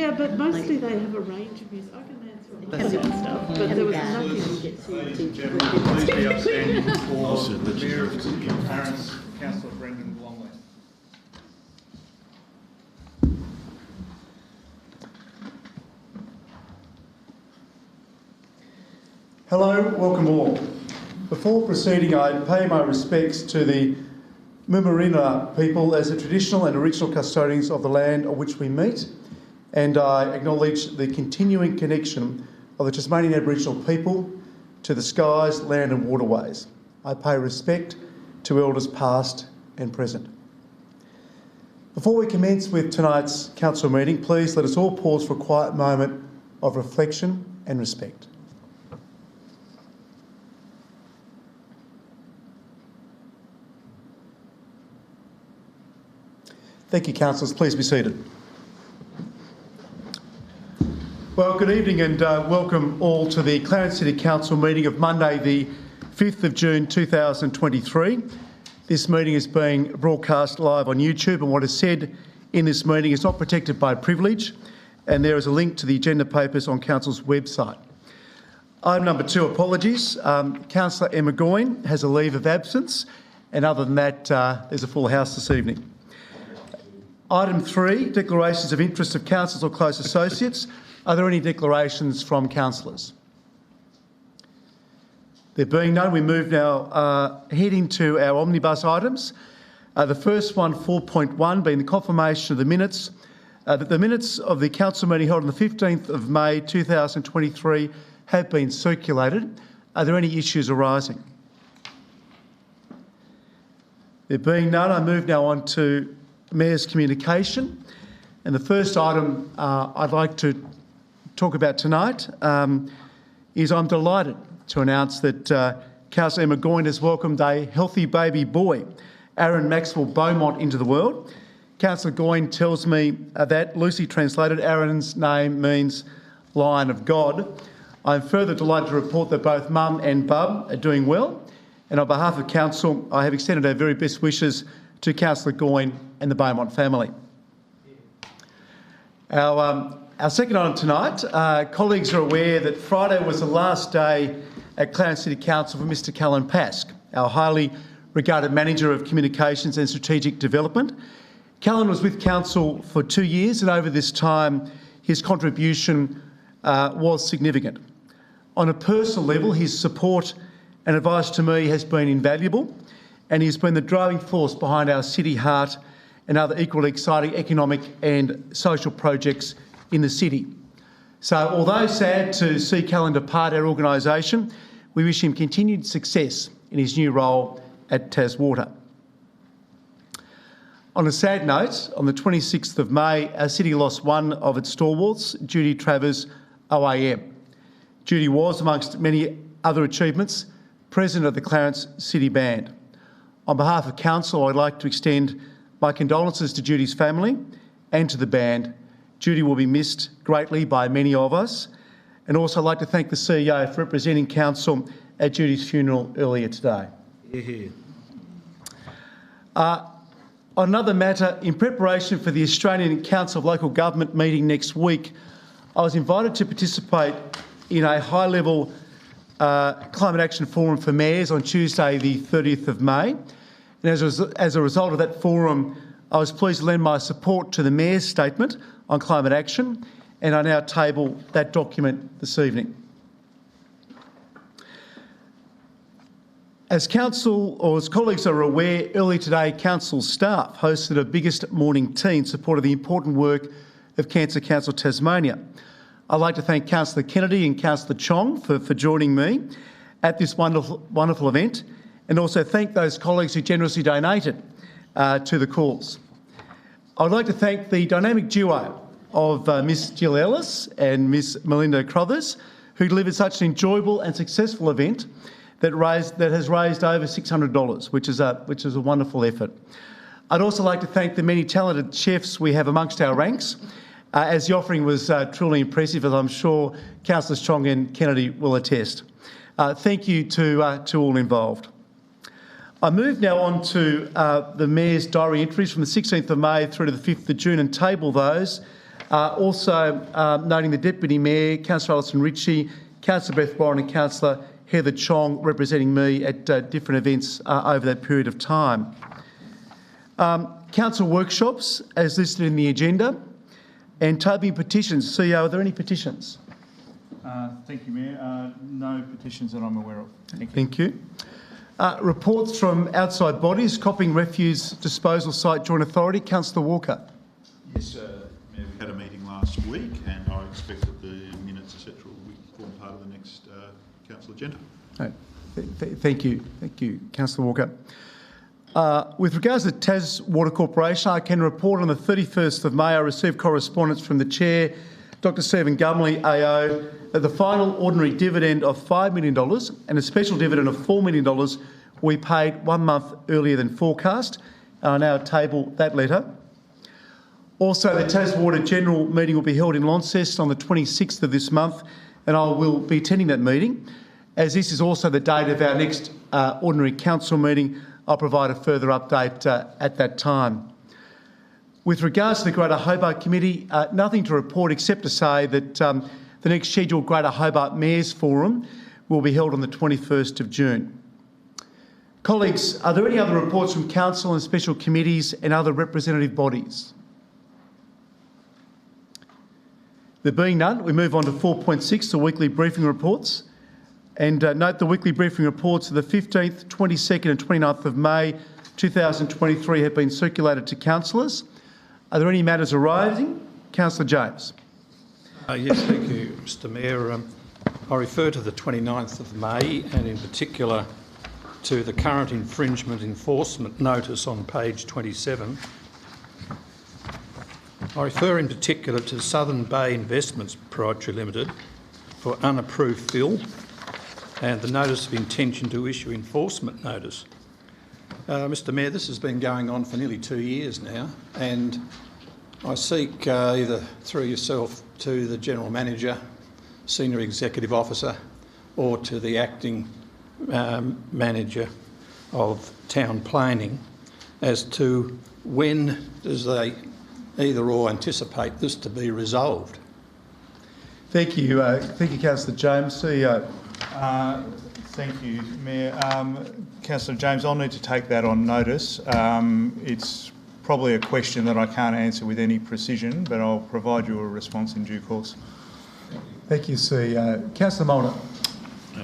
Yeah, but mostly they have a range of music. I can answer all that stuff, but there was nothing. Please be upstanding for the Mayor of Clarence, Councillor Brendan Longley. Hello, welcome all. Before proceeding, I pay my respects to the Mumarina people as the traditional and original custodians of the land on which we meet, and I acknowledge the continuing connection of the Tasmanian Aboriginal people to the skies, land and waterways. I pay respect to elders past and present. Before we commence with tonight's council meeting, please let us all pause for a quiet moment of reflection and respect. Thank you, councillors. Please be seated. Well, good evening and welcome all to the Clarence City Council meeting of Monday the 5th of June 2023. This meeting is being broadcast live on YouTube, and what is said in this meeting is not protected by privilege, and there is a link to the agenda papers on Council's website. Item number 2, apologies. Councillor Emma Goyne has a leave of absence, and other than that, there's a full house this evening. Item 3, declarations of interest of councillors or close associates. Are there any declarations from councillors? There being none, we move now heading to our omnibus items. The first one, 4.1, being the confirmation of the minutes. That the minutes of the council meeting held on the 15th of May 2023 have been circulated. Are there any issues arising? There being none, I move now on to Mayor's communication. And the first item I'd like to talk about tonight is I'm delighted to announce that Councillor Emma Goyne has welcomed a healthy baby boy, Aaron Maxwell Beaumont, into the world. Councillor Goyne tells me that, loosely translated, Aaron's name means Lion of God. I'm further delighted to report that both Mum and Bub are doing well, and on behalf of Council, I have extended our very best wishes to Councillor Goyne and the Beaumont family. Our second item tonight, colleagues are aware that Friday was the last day at Clarence City Council for Mr Callan Pask, our highly regarded Manager of Communications and Strategic Development. Callan was with Council for 2 years, and over this time his contribution was significant. On a personal level, his support and advice to me has been invaluable, and he's been the driving force behind our City Heart and other equally exciting economic and social projects in the city. So, although sad to see Callan depart our organisation, we wish him continued success in his new role at Taswater. On a sad note, on the 26th of May, our city lost one of its stalwarts, Judy Travers, OAM. Judy was, amongst many other achievements, President of the Clarence City Band. On behalf of Council, I'd like to extend my condolences to Judy's family and to the band. Judy will be missed greatly by many of us, and also I'd like to thank the CEO for representing Council at Judy's funeral earlier today. On another matter, in preparation for the Australian Council of Local Government meeting next week, I was invited to participate in a high-level Climate Action Forum for Mayors on Tuesday the 30th of May. And as a result of that forum, I was pleased to lend my support to the Mayor's statement on climate action, and I now table that document this evening. As Council, or as colleagues are aware, early today Council staff hosted a biggest morning tea in support of the important work of Cancer Council Tasmania. I'd like to thank Councillor Kennedy and Councillor Chong for joining me at this wonderful event, and also thank those colleagues who generously donated to the cause. I would like to thank the dynamic duo of Miss Jill Ellis and Miss Melinda Crothers, who delivered such an enjoyable and successful event that has raised over $600, which is a wonderful effort. I'd also like to thank the many talented chefs we have amongst our ranks, as the offering was truly impressive, as I'm sure Councillors Chong and Kennedy will attest. Thank you to all involved. I move now on to the Mayor's diary entries from the 16th of May through to the 5th of June and table those Also noting the Deputy Mayor, Councillor Alison Ritchie, Councillor Beth Warren and Councillor Heather Chong representing me at different events over that period of time. Council workshops as listed in the agenda, and tabling petitions. CEO, are there any petitions? Thank you, Mayor. No petitions that I'm aware of. Thank you. Reports from outside bodies, Copping Refuse Disposal Site Joint Authority. Councillor Walker. Yes, Mayor, we had a meeting last week and I expect that the minutes, etc. will form part of the next council agenda. Thank you, Councillor Walker. With regards to Tas Water Corporation, I can report on the 31st of May I received correspondence from the Chair, Dr Stephen Gumley AO, that the final ordinary dividend of $5 million and a special dividend of $4 million will be paid 1 month earlier than forecast. I now table that letter. Also, the Tas Water General meeting will be held in Launceston on the 26th of this month, and I will be attending that meeting. As this is also the date of our next ordinary council meeting, I'll provide a further update at that time. With regards to the Greater Hobart Committee, nothing to report except to say that the next scheduled Greater Hobart Mayors Forum will be held on the 21st of June. Colleagues, are there any other reports from Council and special committees and other representative bodies? There being none, we move on to 4.6, the weekly briefing reports. And note the weekly briefing reports of the 15th, 22nd and 29th of May 2023 have been circulated to councillors. Are there any matters arising? Councillor James. Yes, thank you, Mr Mayor. I refer to the 29th of May and in particular to the current infringement enforcement notice on page 27. I refer in particular to Southern Bay Investments Proprietary Limited for unapproved fill and the notice of intention to issue enforcement notice. Mr Mayor, this has been going on for nearly 2 years now, and I seek either through yourself to the General Manager, Senior Executive Officer or to the Acting Manager of Town Planning as to when does they either or anticipate this to be resolved. Thank you, Councillor James. CEO. Thank you, Mayor. Councillor James, I'll need to take that on notice. It's probably a question that I can't answer with any precision, but I'll provide you a response in due course. Thank you, CEO. Councillor Molnar.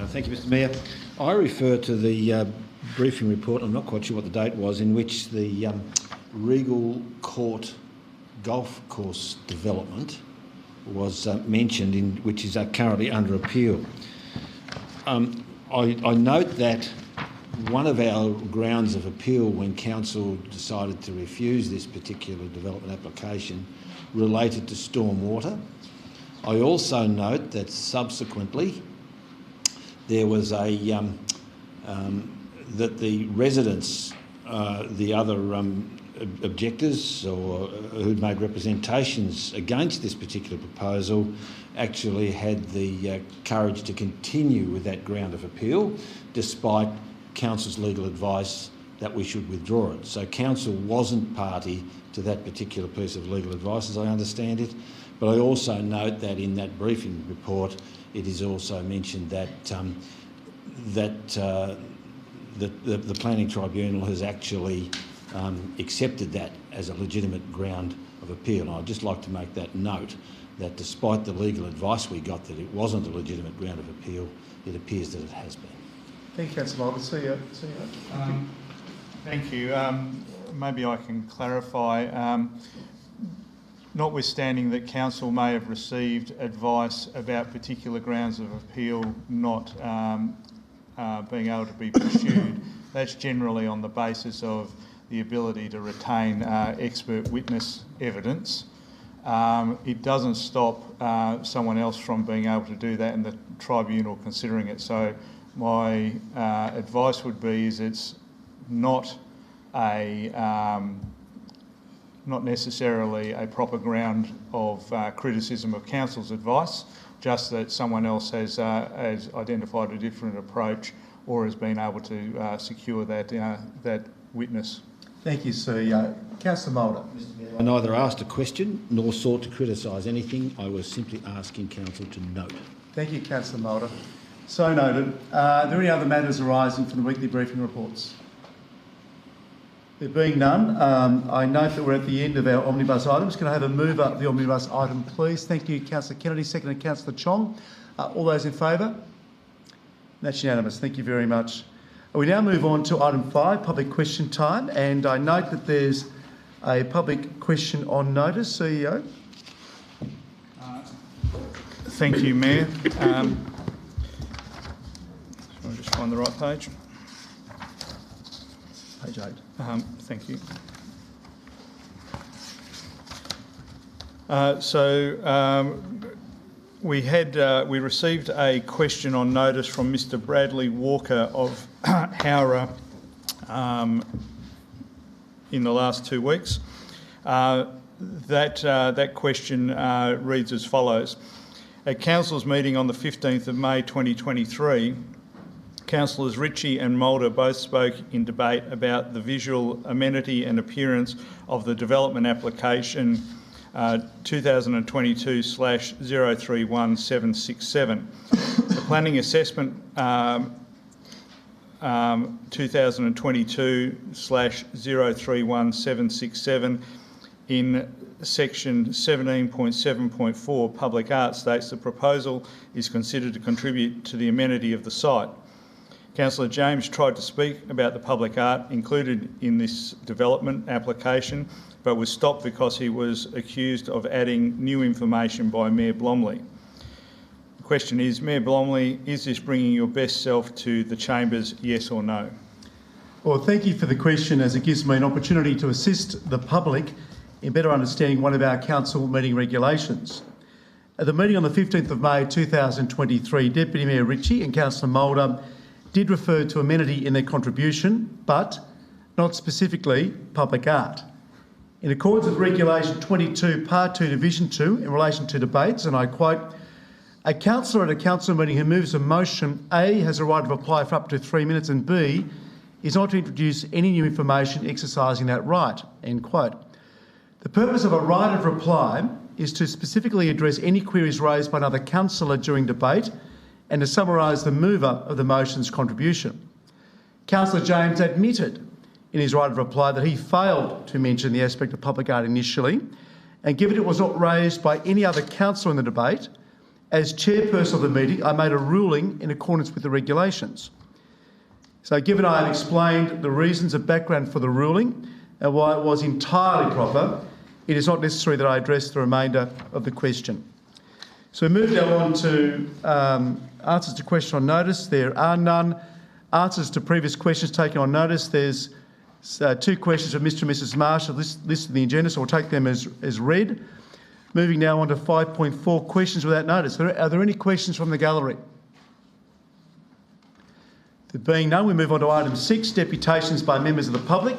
Thank you, Mr Mayor. I refer to the briefing report, I'm not quite sure what the date was, in which the Regal Court golf course development was mentioned, which is currently under appeal. I note that one of our grounds of appeal when Council decided to refuse this particular development application related to stormwater. I also note that subsequently there was that the residents, the other objectors or who'd made representations against this particular proposal actually had the courage to continue with that ground of appeal despite Council's legal advice that we should withdraw it. So Council wasn't party to that particular piece of legal advice as I understand it, but I also note that in that briefing report it is also mentioned that the Planning Tribunal has actually accepted that as a legitimate ground of appeal. And I'd just like to make that note that despite the legal advice we got that it wasn't a legitimate ground of appeal, it appears that it has been. Thank you, Councillor Molnar. CEO. Thank you. Maybe I can clarify. Notwithstanding that Council may have received advice about particular grounds of appeal not being able to be pursued, that's generally on the basis of the ability to retain expert witness evidence. It doesn't stop someone else from being able to do that and the tribunal considering it. So my advice would be is it's not necessarily a proper ground of criticism of Council's advice, just that someone else has identified a different approach or has been able to secure that witness. Thank you, CEO. Councillor Moulder. I neither asked a question nor sought to criticise anything. I was simply asking council to note. Thank you, Councillor Moulder. So noted. Are there any other matters arising from the weekly briefing reports? There being none, I note that we're at the end of our omnibus items. Can I have a mover of the omnibus item, please? Thank you, Councillor Kennedy. Seconded, Councillor Chong. All those in favour? That's unanimous. Thank you very much. We now move on to item 5, public question time, and I note that there's a public question on notice. CEO. Thank you, Mayor. I'll just find the right page. Page 8. Thank you. We received a question on notice from Mr. Bradley Walker of Howrah in the last 2 weeks. That question reads as follows. At Council's meeting on the 15th of May 2023, Councillors Ritchie and Moulder both spoke in debate about the visual amenity and appearance of the development application 2022/031767. The planning assessment 2022/031767 in section 17.7.4 Public Art states the proposal is considered to contribute to the amenity of the site. Councillor James tried to speak about the public art included in this development application, but was stopped because he was accused of adding new information by Mayor Blomley. The question is, Mayor Blomley, is this bringing your best self to the chambers, yes or no? Well, thank you for the question, as it gives me an opportunity to assist the public in better understanding one of our council meeting regulations. At the meeting on the 15th of May 2023, Deputy Mayor Ritchie and Councillor Moulder did refer to amenity in their contribution, but not specifically public art. In accordance with Regulation 22, Part 2, Division 2, in relation to debates, and I quote, a councillor at a council meeting who moves a motion, A, has a right to reply for up to 3 minutes, and B, is not to introduce any new information exercising that right, end quote. The purpose of a right of reply is to specifically address any queries raised by another councillor during debate and to summarise the mover of the motion's contribution. Councillor James admitted in his right of reply that he failed to mention the aspect of public art initially, and given it was not raised by any other councillor in the debate, as chairperson of the meeting, I made a ruling in accordance with the regulations. So given I have explained the reasons and background for the ruling and why it was entirely proper, it is not necessary that I address the remainder of the question. So we move now on to answers to question on notice. There are none. Answers to previous questions taken on notice. There's 2 questions of Mr and Mrs Marshall listed in the agenda, so we'll take them as read. Moving now on to 5.4, questions without notice. Are there any questions from the gallery? There being none, we move on to item 6, deputations by members of the public.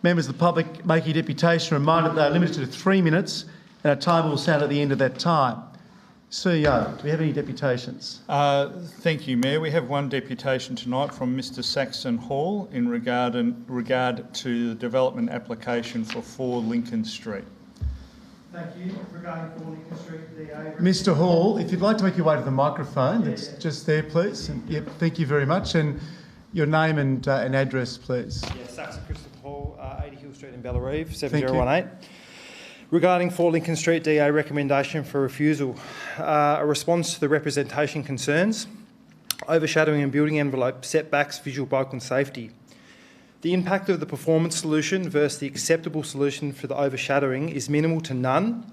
Members of the public making a deputation are reminded that they are limited to 3 minutes and a timer will sound at the end of that time. CEO, do we have any deputations? Thank you, Mayor. We have one deputation tonight from Mr Saxon Hall in regard to the development application for 4 Lincoln Street. Thank you. Regarding 4 Lincoln Street, DA. Mr Hall, if you'd like to make your way to the microphone, that's just there, please. And, yep, thank you very much. And your name and address, please. Yeah, Saxon Christopher Hall, 80 Hill Street in Bellareve, 7018. Regarding 4 Lincoln Street, DA recommendation for refusal. A response to the representation concerns, overshadowing and building envelope, setbacks, visual bulk and safety. The impact of the performance solution versus the acceptable solution for the overshadowing is minimal to none,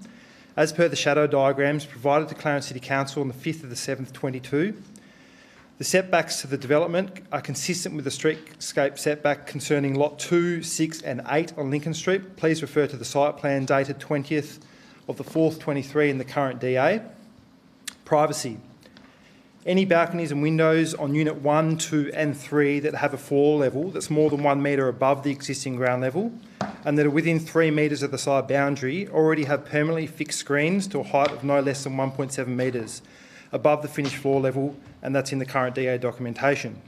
as per the shadow diagrams provided to Clarence City Council on the 5th of the 7th, 22. The setbacks to the development are consistent with the streetscape setback concerning Lot 2, 6 and 8 on Lincoln Street. Please refer to the site plan dated 20th of the 4th, 23 in the current DA. Privacy. Any balconies and windows on Unit 1, 2 and 3 that have a floor level that's more than 1 metre above the existing ground level and that are within 3 metres of the side boundary already have permanently fixed screens to a height of no less than 1.7 metres above the finished floor level, and that's in the current DA documentation.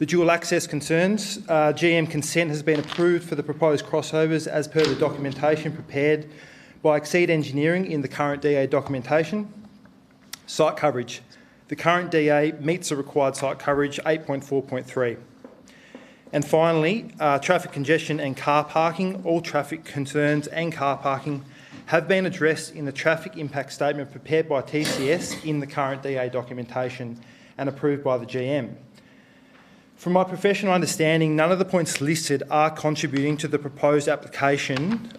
The dual access concerns. GM consent has been approved for the proposed crossovers as per the documentation prepared by Exceed Engineering in the current DA documentation. Site coverage. The current DA meets the required site coverage 8.4.3. And finally, traffic congestion and car parking. All traffic concerns and car parking have been addressed in the traffic impact statement prepared by TCS in the current DA documentation and approved by the GM. From my professional understanding, none of the points listed are contributing to the proposed application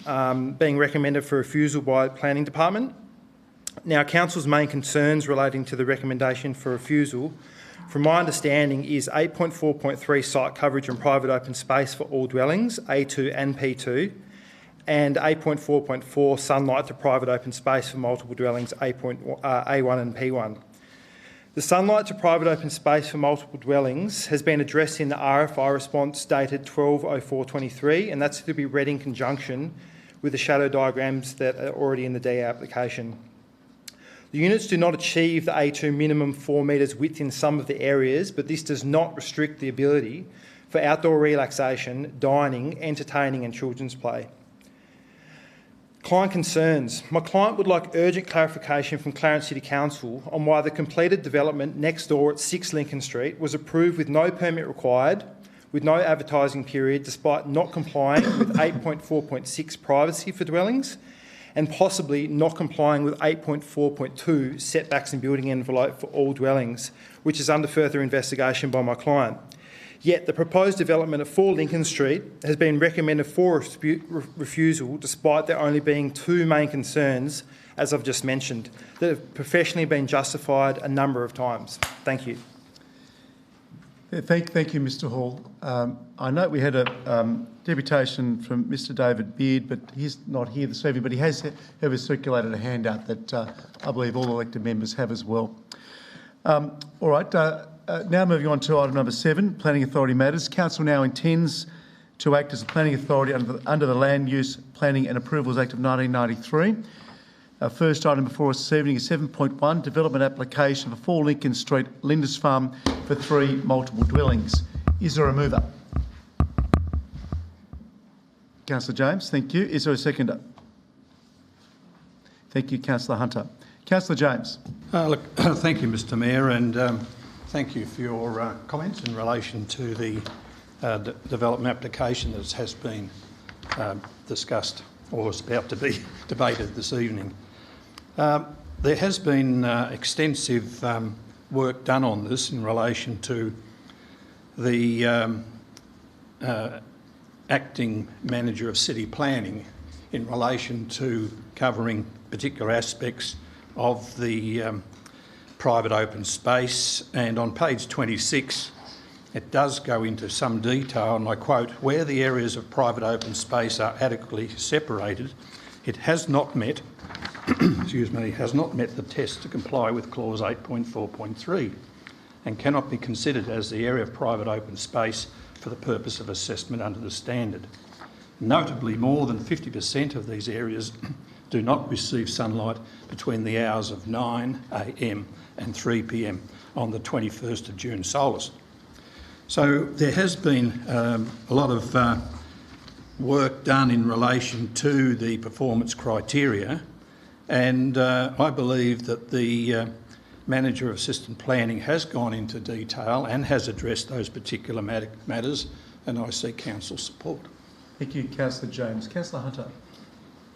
being recommended for refusal by the Planning Department. Now, Council's main concerns relating to the recommendation for refusal, from my understanding, is 8.4.3 site coverage and private open space for all dwellings, A2 and P2, and 8.4.4 sunlight to private open space for multiple dwellings, A1 and P1. The sunlight to private open space for multiple dwellings has been addressed in the RFI response dated 12/04/23, and that's to be read in conjunction with the shadow diagrams that are already in the DA application. The units do not achieve the A2 minimum 4 metres width in some of the areas, but this does not restrict the ability for outdoor relaxation, dining, entertaining and children's play. Client concerns. My client would like urgent clarification from Clarence City Council on why the completed development next door at 6 Lincoln Street was approved with no permit required, with no advertising period, despite not complying with 8.4.6 privacy for dwellings, and possibly not complying with 8.4.2 setbacks and building envelope for all dwellings, which is under further investigation by my client. Yet the proposed development of 4 Lincoln Street has been recommended for refusal despite there only being 2 main concerns, as I've just mentioned, that have professionally been justified a number of times. Thank you. Thank you, Mr Hall. I note we had a deputation from Mr David Beard, but he's not here this evening, but he has ever circulated a handout that I believe all elected members have as well. All right, now moving on to item number 7, Planning Authority matters. Council now intends to act as a planning authority under the Land Use Planning and Approvals Act of 1993. Our first item before us this evening is 7.1, development application for 4 Lincoln Street, Lindisfarne, for 3 multiple dwellings. Is there a mover? Councillor James, thank you. Is there a seconder? Thank you, Councillor Hunter. Councillor James. Thank you, Mr Mayor, and thank you for your comments in relation to the development application that has been discussed or is about to be debated this evening. There has been extensive work done on this in relation to the acting manager of city planning in relation to covering particular aspects of the private open space, and on page 26 it does go into some detail, and I quote, "Where the areas of private open space are adequately separated, it has not met has not met the test to comply with clause 8.4.3 and cannot be considered as the area of private open space for the purpose of assessment under the standard. Notably, more than 50% of these areas do not receive sunlight between the hours of 9 a.m. and 3 p.m. on the 21st of June solstice." So there has been a lot of work done in relation to the performance criteria, and I believe that the Manager of Assistant Planning has gone into detail and has addressed those particular matters, and I seek Council support. Thank you, Councillor James. Councillor Hunter.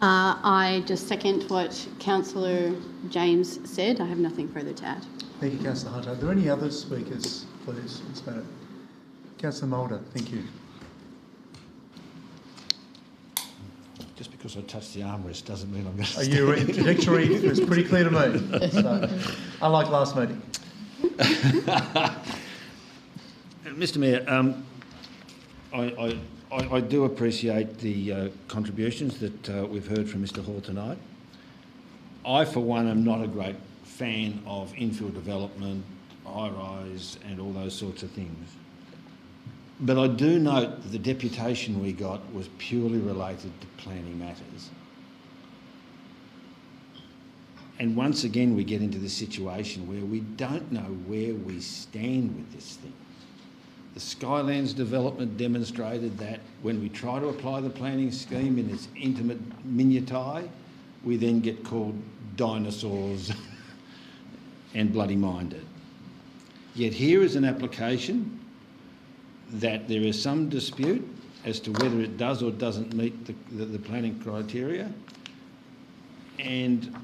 I just second what Councillor James said. I have nothing further to add. Thank you, Councillor Hunter. Are there any other speakers, please, on this matter? Councillor Mulder, thank you. Just because I touched the armrest doesn't mean I'm going to... Your trajectory is pretty clear to me. So, unlike last meeting. Mr Mayor, I do appreciate the contributions that we've heard from Mr Hall tonight. I, for one, am not a great fan of infill development, high-rise and all those sorts of things. But I do note that the deputation we got was purely related to planning matters. And once again we get into this situation where we don't know where we stand with this thing. The Skylands development demonstrated that when we try to apply the planning scheme in its intimate minutiae, we then get called dinosaurs and bloody minded. Yet here is an application that there is some dispute as to whether it does or doesn't meet the planning criteria, and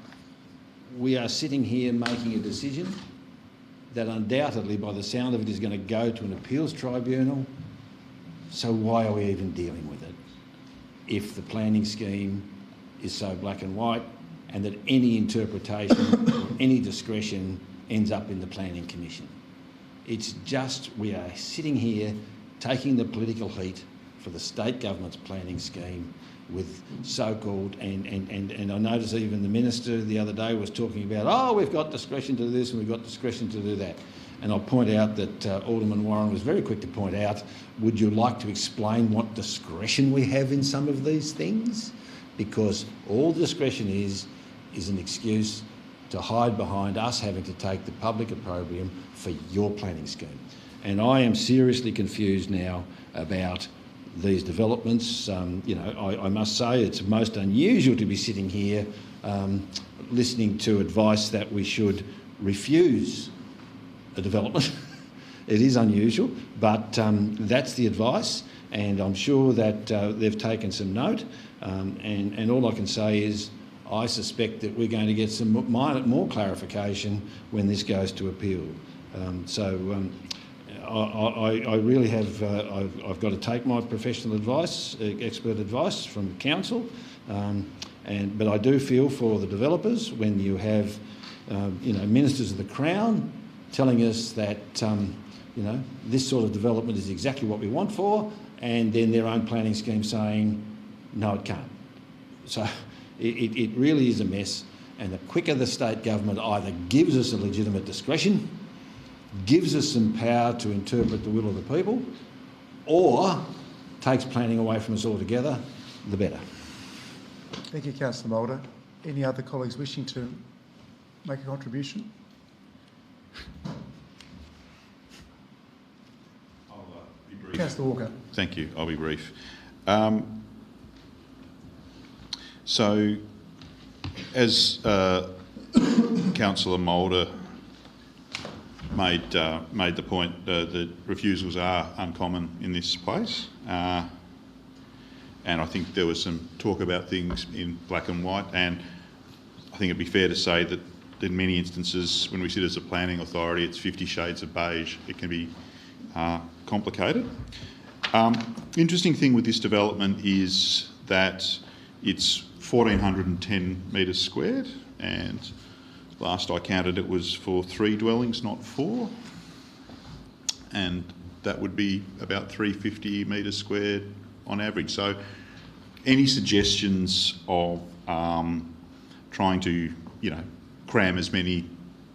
we are sitting here making a decision that undoubtedly, by the sound of it, is going to go to an appeals tribunal. So why are we even dealing with it if the planning scheme is so black and white, and that any interpretation, any discretion ends up in the Planning Commission? It's just, we are sitting here taking the political heat for the state government's planning scheme with so-called, and I noticed even the minister the other day was talking about, oh, we've got discretion to do this and we've got discretion to do that. And I'll point out that Alderman Warren was very quick to point out, would you like to explain what discretion we have in some of these things? Because all discretion is an excuse to hide behind us having to take the public opprobrium for your planning scheme. And I am seriously confused now about these developments. I must say it's most unusual to be sitting here listening to advice that we should refuse a development. It is unusual, but that's the advice, and I'm sure that they've taken some note, and all I can say is I suspect that we're going to get some more clarification when this goes to appeal. I really have, I've got to take my professional advice, expert advice from council, but I do feel for the developers when you have, ministers of the Crown telling us that, this sort of development is exactly what we want for, and then their own planning scheme saying, no, it can't. So it really is a mess, and the quicker the state government either gives us a legitimate discretion, gives us some power to interpret the will of the people, or takes planning away from us altogether, the better. Thank you, Councillor Mulder. Any other colleagues wishing to make a contribution? I'll be brief. Councillor Walker. Thank you. I'll be brief. So, as Councillor Mulder made the point that refusals are uncommon in this place, and I think there was some talk about things in black and white, and I think it'd be fair to say that in many instances when we sit as a planning authority it's 50 shades of beige. It can be complicated. Interesting thing with this development is that it's 1,410 metres squared, and last I counted it was for 3 dwellings, not 4, and that would be about 350 metres squared on average. So any suggestions of trying to, cram as many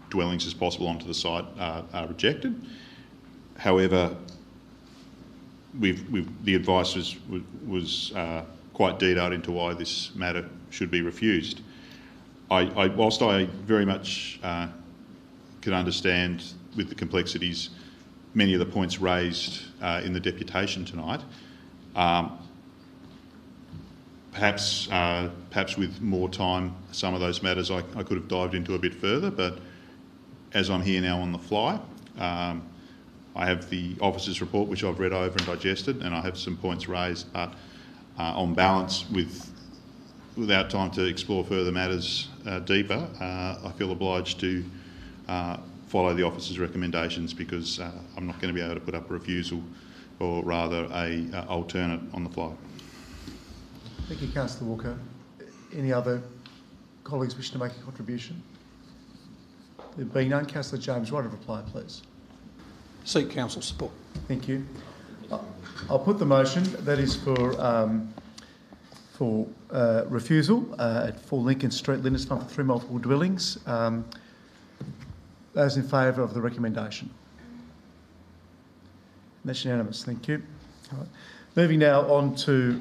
dwellings as possible onto the site are rejected. However, the advice was quite detailed into why this matter should be refused. Whilst I very much can understand with the complexities many of the points raised in the deputation tonight, perhaps with more time some of those matters I could have dived into a bit further, but as I'm here now on the fly, I have the officer's report which I've read over and digested, and I have some points raised, but on balance, without time to explore further matters deeper, I feel obliged to follow the officer's recommendations, because I'm not going to be able to put up a refusal, or rather a alternate on the fly. Thank you, Councillor Walker. Any other colleagues wishing to make a contribution? There being none, Councillor James, right of reply, please. Seek council support. Thank you. I'll put the motion that is for refusal at 4 Lincoln Street, Lindisfarne, for 3 multiple dwellings. Those in favour of the recommendation? That's unanimous. Thank you. All right. Moving now on to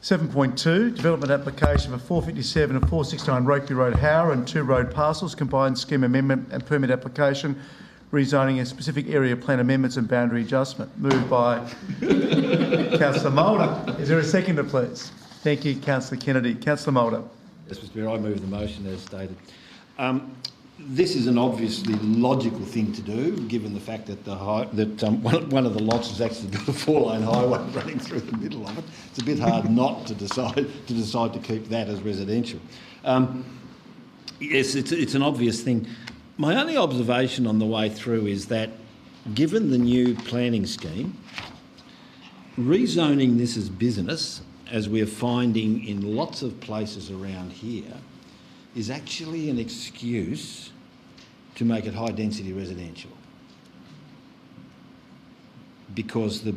7.2, development application for 457 and 469 Rokeby Road, Howrah, and 2 road parcels, combined scheme amendment and permit application, rezoning a specific area plan amendments and boundary adjustment. Moved by Councillor Moulder. Is there a seconder, please? Thank you, Councillor Kennedy. Councillor Moulder. Yes, Mr Mayor, I move the motion as stated. This is an obviously logical thing to do, given the fact that one of the lots has actually got a 4-lane highway running through the middle of it. It's a bit hard not to decide to keep that as residential. Yes, it's an obvious thing. My only observation on the way through is that, given the new planning scheme, rezoning this as business, as we're finding in lots of places around here, is actually an excuse to make it high-density residential, because the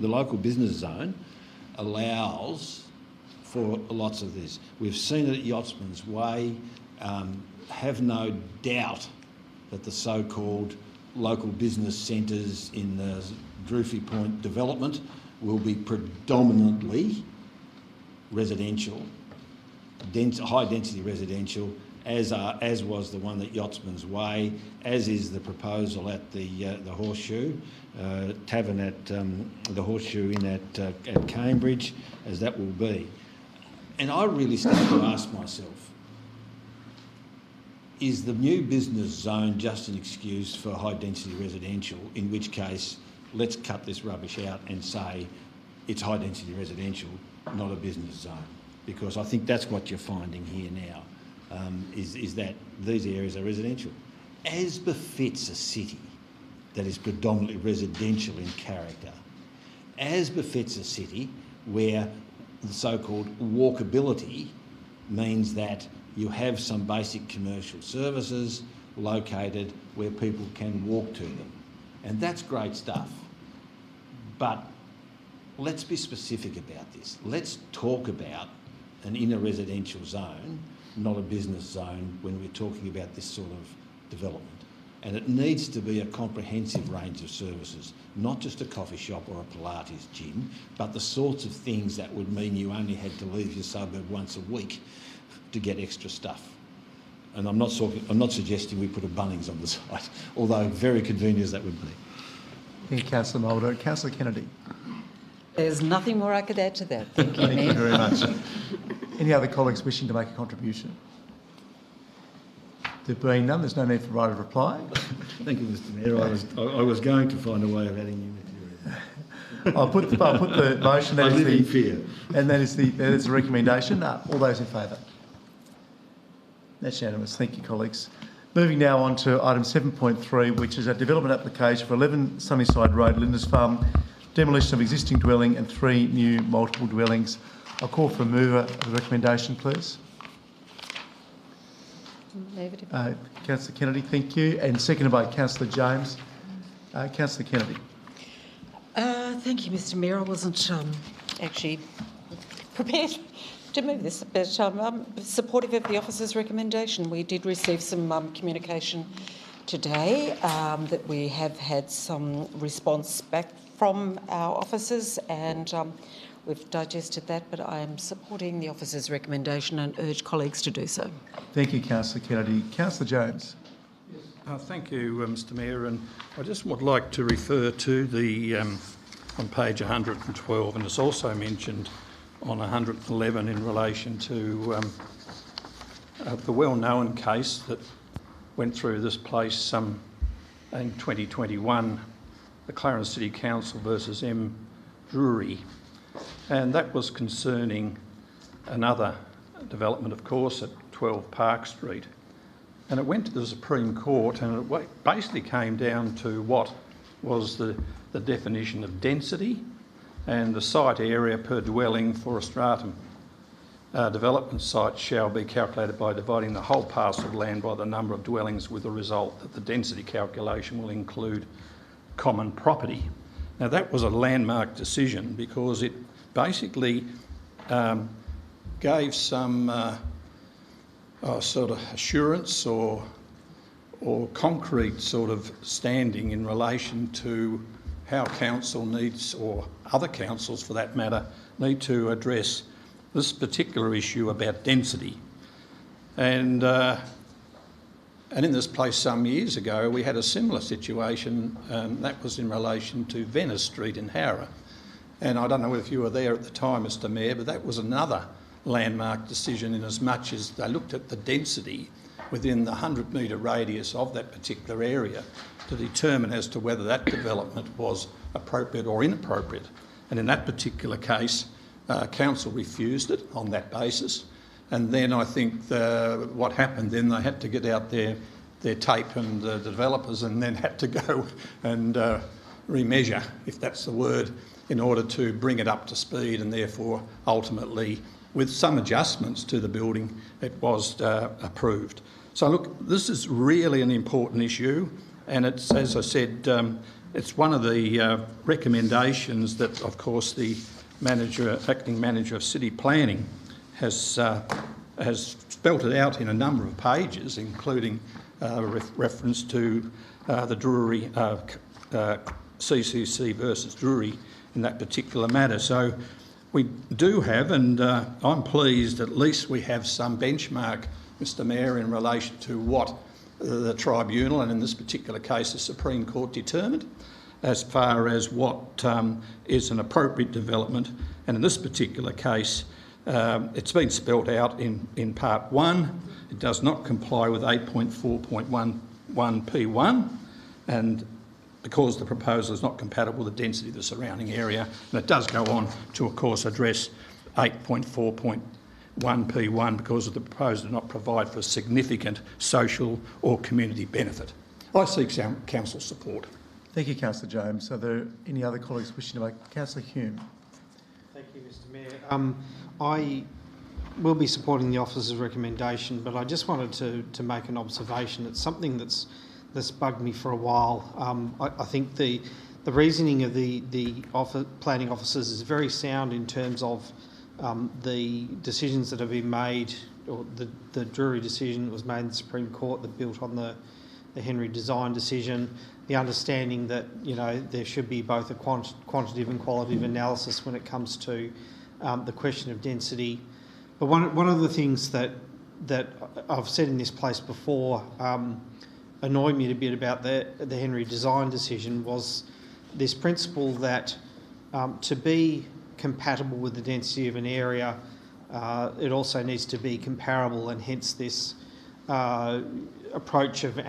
local business zone allows for lots of this. We've seen it at Yachtsman's Way. Have no doubt that the so-called local business centres in the Drury Point development will be predominantly residential, high-density residential, as was the one at Yachtsman's Way, as is the proposal at the Horseshoe Tavern at the Horseshoe Inn at Cambridge, as that will be. And I really start to ask myself, is the new business zone just an excuse for high-density residential, in which case let's cut this rubbish out and say it's high-density residential, not a business zone? Because I think that's what you're finding here now, is that these areas are residential, as befits a city that is predominantly residential in character, as befits a city where the so-called walkability means that you have some basic commercial services located where people can walk to them. And that's great stuff. But let's be specific about this. Let's talk about an inner residential zone, not a business zone, when we're talking about this sort of development. And it needs to be a comprehensive range of services, not just a coffee shop or a Pilates gym, but the sorts of things that would mean you only had to leave your suburb once a week to get extra stuff. And I'm not suggesting we put a Bunnings on the site, although very convenient as that would be. Thank you, Councillor Moulder. Councillor Kennedy. There's nothing more I could add to that. Thank you, Thank you Mayor. very much. Any other colleagues wishing to make a contribution? There being none, there's no need for right of reply. Thank you, Mr Mayor. I was going to find a way of adding new material. I'll put the motion. I live in fear. And that is the recommendation. All those in favour? That's unanimous. Thank you, colleagues. Moving now on to item 7.3, which is a development application for 11 Sunnyside Road, Lindisfarne, demolition of existing dwelling and 3 new multiple dwellings. I'll call for a mover of the recommendation, please. Councillor Kennedy, thank you. And seconded by Councillor James. Councillor Kennedy. Thank you, Mr Mayor. I wasn't actually prepared to move this, but I'm supportive of the officer's recommendation. We did receive some communication today that we have had some response back from our officers, and we've digested that, but I am supporting the officer's recommendation and urge colleagues to do so. Thank you, Councillor Kennedy. Councillor Jones. Thank you, Mr Mayor, and I just would like to refer to the on page 112, and it's also mentioned on 111 in relation to the well-known case that went through this place in 2021, the Clarence City Council versus M. Drury, and that was concerning another development, of course, at 12 Park Street. And it went to the Supreme Court, and it basically came down to what was the definition of density and the site area per dwelling for a stratum development site shall be calculated by dividing the whole parcel of land by the number of dwellings, with the result that the density calculation will include common property. Now, that was a landmark decision because it basically gave some sort of assurance or concrete sort of standing in relation to how council needs, or other councils for that matter, need to address this particular issue about density. And And in this place some years ago, we had a similar situation, that was in relation to Venice Street in Howrah. And I don't know if you were there at the time, Mr Mayor, but that was another landmark decision in as much as they looked at the density within the 100-metre radius of that particular area to determine as to whether that development was appropriate or inappropriate. And in that particular case, council refused it on that basis. And then I think what happened then, they had to get out their tape, and the developers, and then had to go and remeasure, if that's the word, in order to bring it up to speed, and therefore ultimately, with some adjustments to the building, it was approved. So look, this is really an important issue, and it's, as I said, it's one of the recommendations that, of course, the acting manager of city planning has spelt it out in a number of pages, including reference to the Drury CCC versus Drury in that particular matter. So we do have, and I'm pleased at least we have some benchmark, Mr Mayor, in relation to what the tribunal, and in this particular case the Supreme Court, determined as far as what is an appropriate development. And in this particular case, it's been spelt out in Part 1. It does not comply with 8.4.11P1, and because the proposal is not compatible with the density of the surrounding area, and it does go on to, of course, address 8.4.1P1 because the proposal does not provide for significant social or community benefit. I seek council support. Thank you, Councillor James. Are there any other colleagues wishing to make? Councillor Hume. Thank you, Mr Mayor. I will be supporting the officer's recommendation, but I just wanted to make an observation. It's something that's bugged me for a while. I think the reasoning of the planning officers is very sound in terms of the decisions that have been made, or the Drury decision that was made in the Supreme Court that built on the Henry design decision, the understanding that, you know, there should be both a quantitative and qualitative analysis when it comes to the question of density. But one of the things that I've said in this place before annoyed me a bit about the Henry design decision was this principle that to be compatible with the density of an area, it also needs to be comparable, and hence this approach of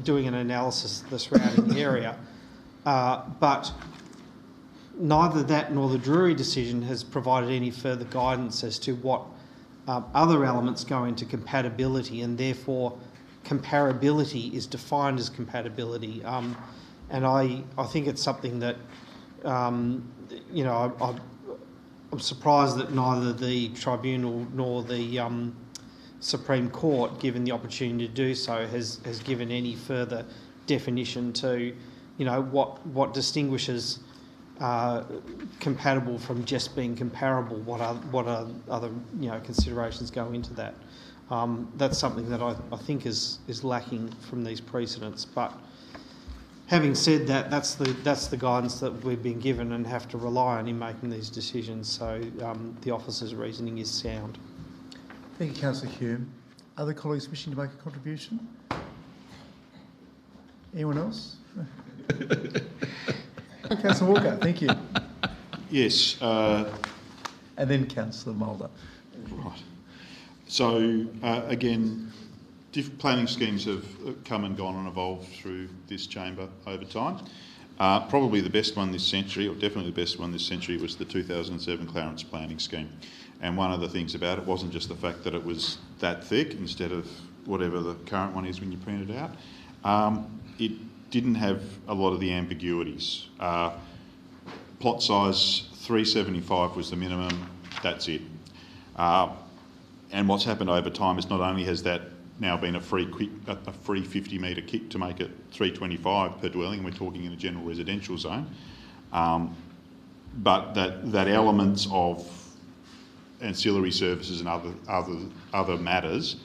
doing an analysis of the surrounding area. But neither that nor the Drury decision has provided any further guidance as to what other elements go into compatibility, and therefore comparability is defined as compatibility. And I think it's something that, you know, I'm surprised that neither the tribunal nor the Supreme Court, given the opportunity to do so, has given any further definition to, you know, what distinguishes compatible from just being comparable. What are other, you know, considerations go into that? That's something that I think is lacking from these precedents. But having said that, that's the guidance that we've been given and have to rely on in making these decisions. So the officer's reasoning is sound. Thank you, Councillor Hume. Other colleagues wishing to make a contribution? Anyone else? Councillor Walker, thank you. Yes. And then Councillor Mulder. Right. So, again, different planning schemes have come and gone and evolved through this chamber over time. Probably the best one this century, or definitely the best one this century, was the 2007 Clarence planning scheme. And one of the things about it wasn't just the fact that it was that thick instead of whatever the current one is when you print it out. It didn't have a lot of the ambiguities. Plot size 375 was the minimum, that's it. And what's happened over time is not only has that now been a free 50 metre kick to make it 325 per dwelling, we're talking in a general residential zone, but that elements of ancillary services and other matters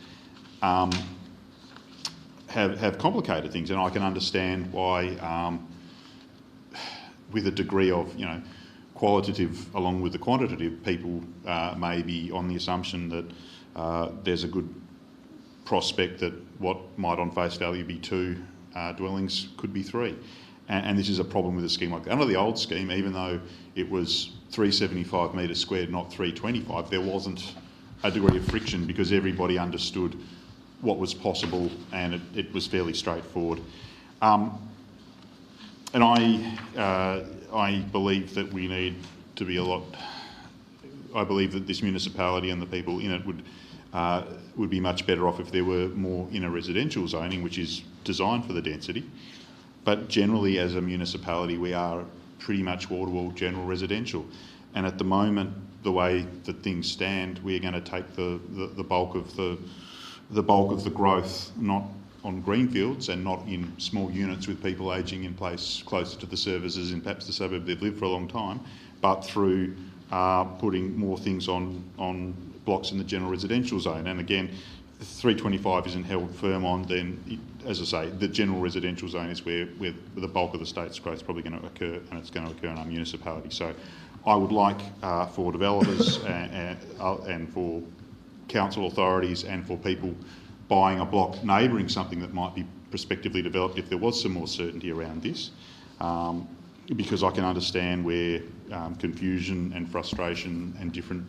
have complicated things, and I can understand why, with a degree of, you know, qualitative along with the quantitative, people may be on the assumption that there's a good prospect that what might on face value be 2 dwellings could be 3. And this is a problem with a scheme like that. Under the old scheme, even though it was 375 metres squared, not 325, there wasn't a degree of friction because everybody understood what was possible and it was fairly straightforward. And I believe that we need to be I believe that this municipality and the people in it would be much better off if there were more inner residential zoning, which is designed for the density. But generally, as a municipality, we are pretty much wall-to-wall general residential. And at the moment, the way that things stand, we are going to take the bulk of the growth not on greenfields and not in small units with people ageing in place closer to the services in perhaps the suburb they've lived for a long time, but through putting more things on blocks in the general residential zone. And again, 325 isn't held firm on, then, as I say, the general residential zone is where the bulk of the state's growth is probably going to occur, and it's going to occur in our municipality. So I would like for developers and for council authorities and for people buying a block neighbouring something that might be prospectively developed, if there was some more certainty around this, because I can understand where confusion and frustration and different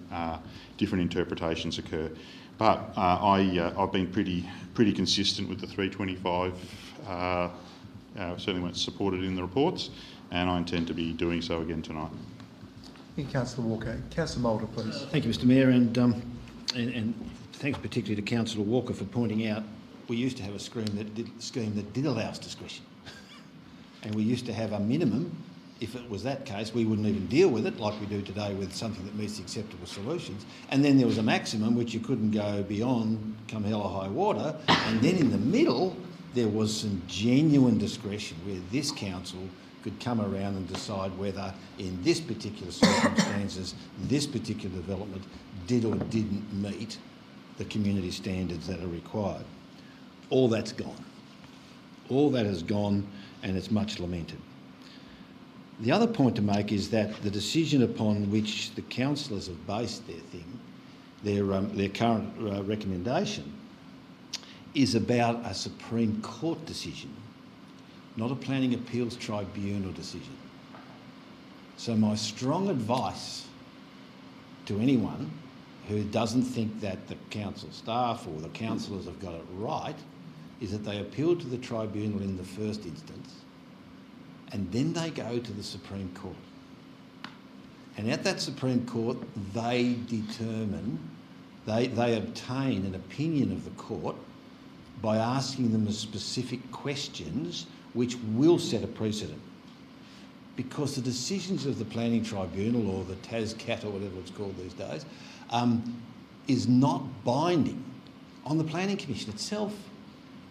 interpretations occur. But I've been pretty consistent with the 325. Certainly weren't supported in the reports, and I intend to be doing so again tonight. Thank you, Councillor Walker. Councillor Mulder, please. Thank you, Mr Mayor, and thanks particularly to Councillor Walker for pointing out we used to have a scheme that did allow us discretion, and we used to have a minimum. If it was that case, we wouldn't even deal with it like we do today with something that meets the acceptable solutions. And then there was a maximum which you couldn't go beyond come hell or high water. And then in the middle, there was some genuine discretion where this council could come around and decide whether in this particular circumstances, this particular development did or didn't meet the community standards that are required. All that's gone. All that has gone, and it's much lamented. The other point to make is that the decision upon which the councillors have based their current recommendation is about a Supreme Court decision, not a Planning Appeals Tribunal decision. So my strong advice to anyone who doesn't think that the council staff or the councillors have got it right is that they appeal to the tribunal in the first instance, and then they go to the Supreme Court. And at that Supreme Court, they determine, they obtain an opinion of the court by asking them specific questions which will set a precedent. Because the decisions of the Planning Tribunal or the TASCAT or whatever it's called these days is not binding on the Planning Commission itself.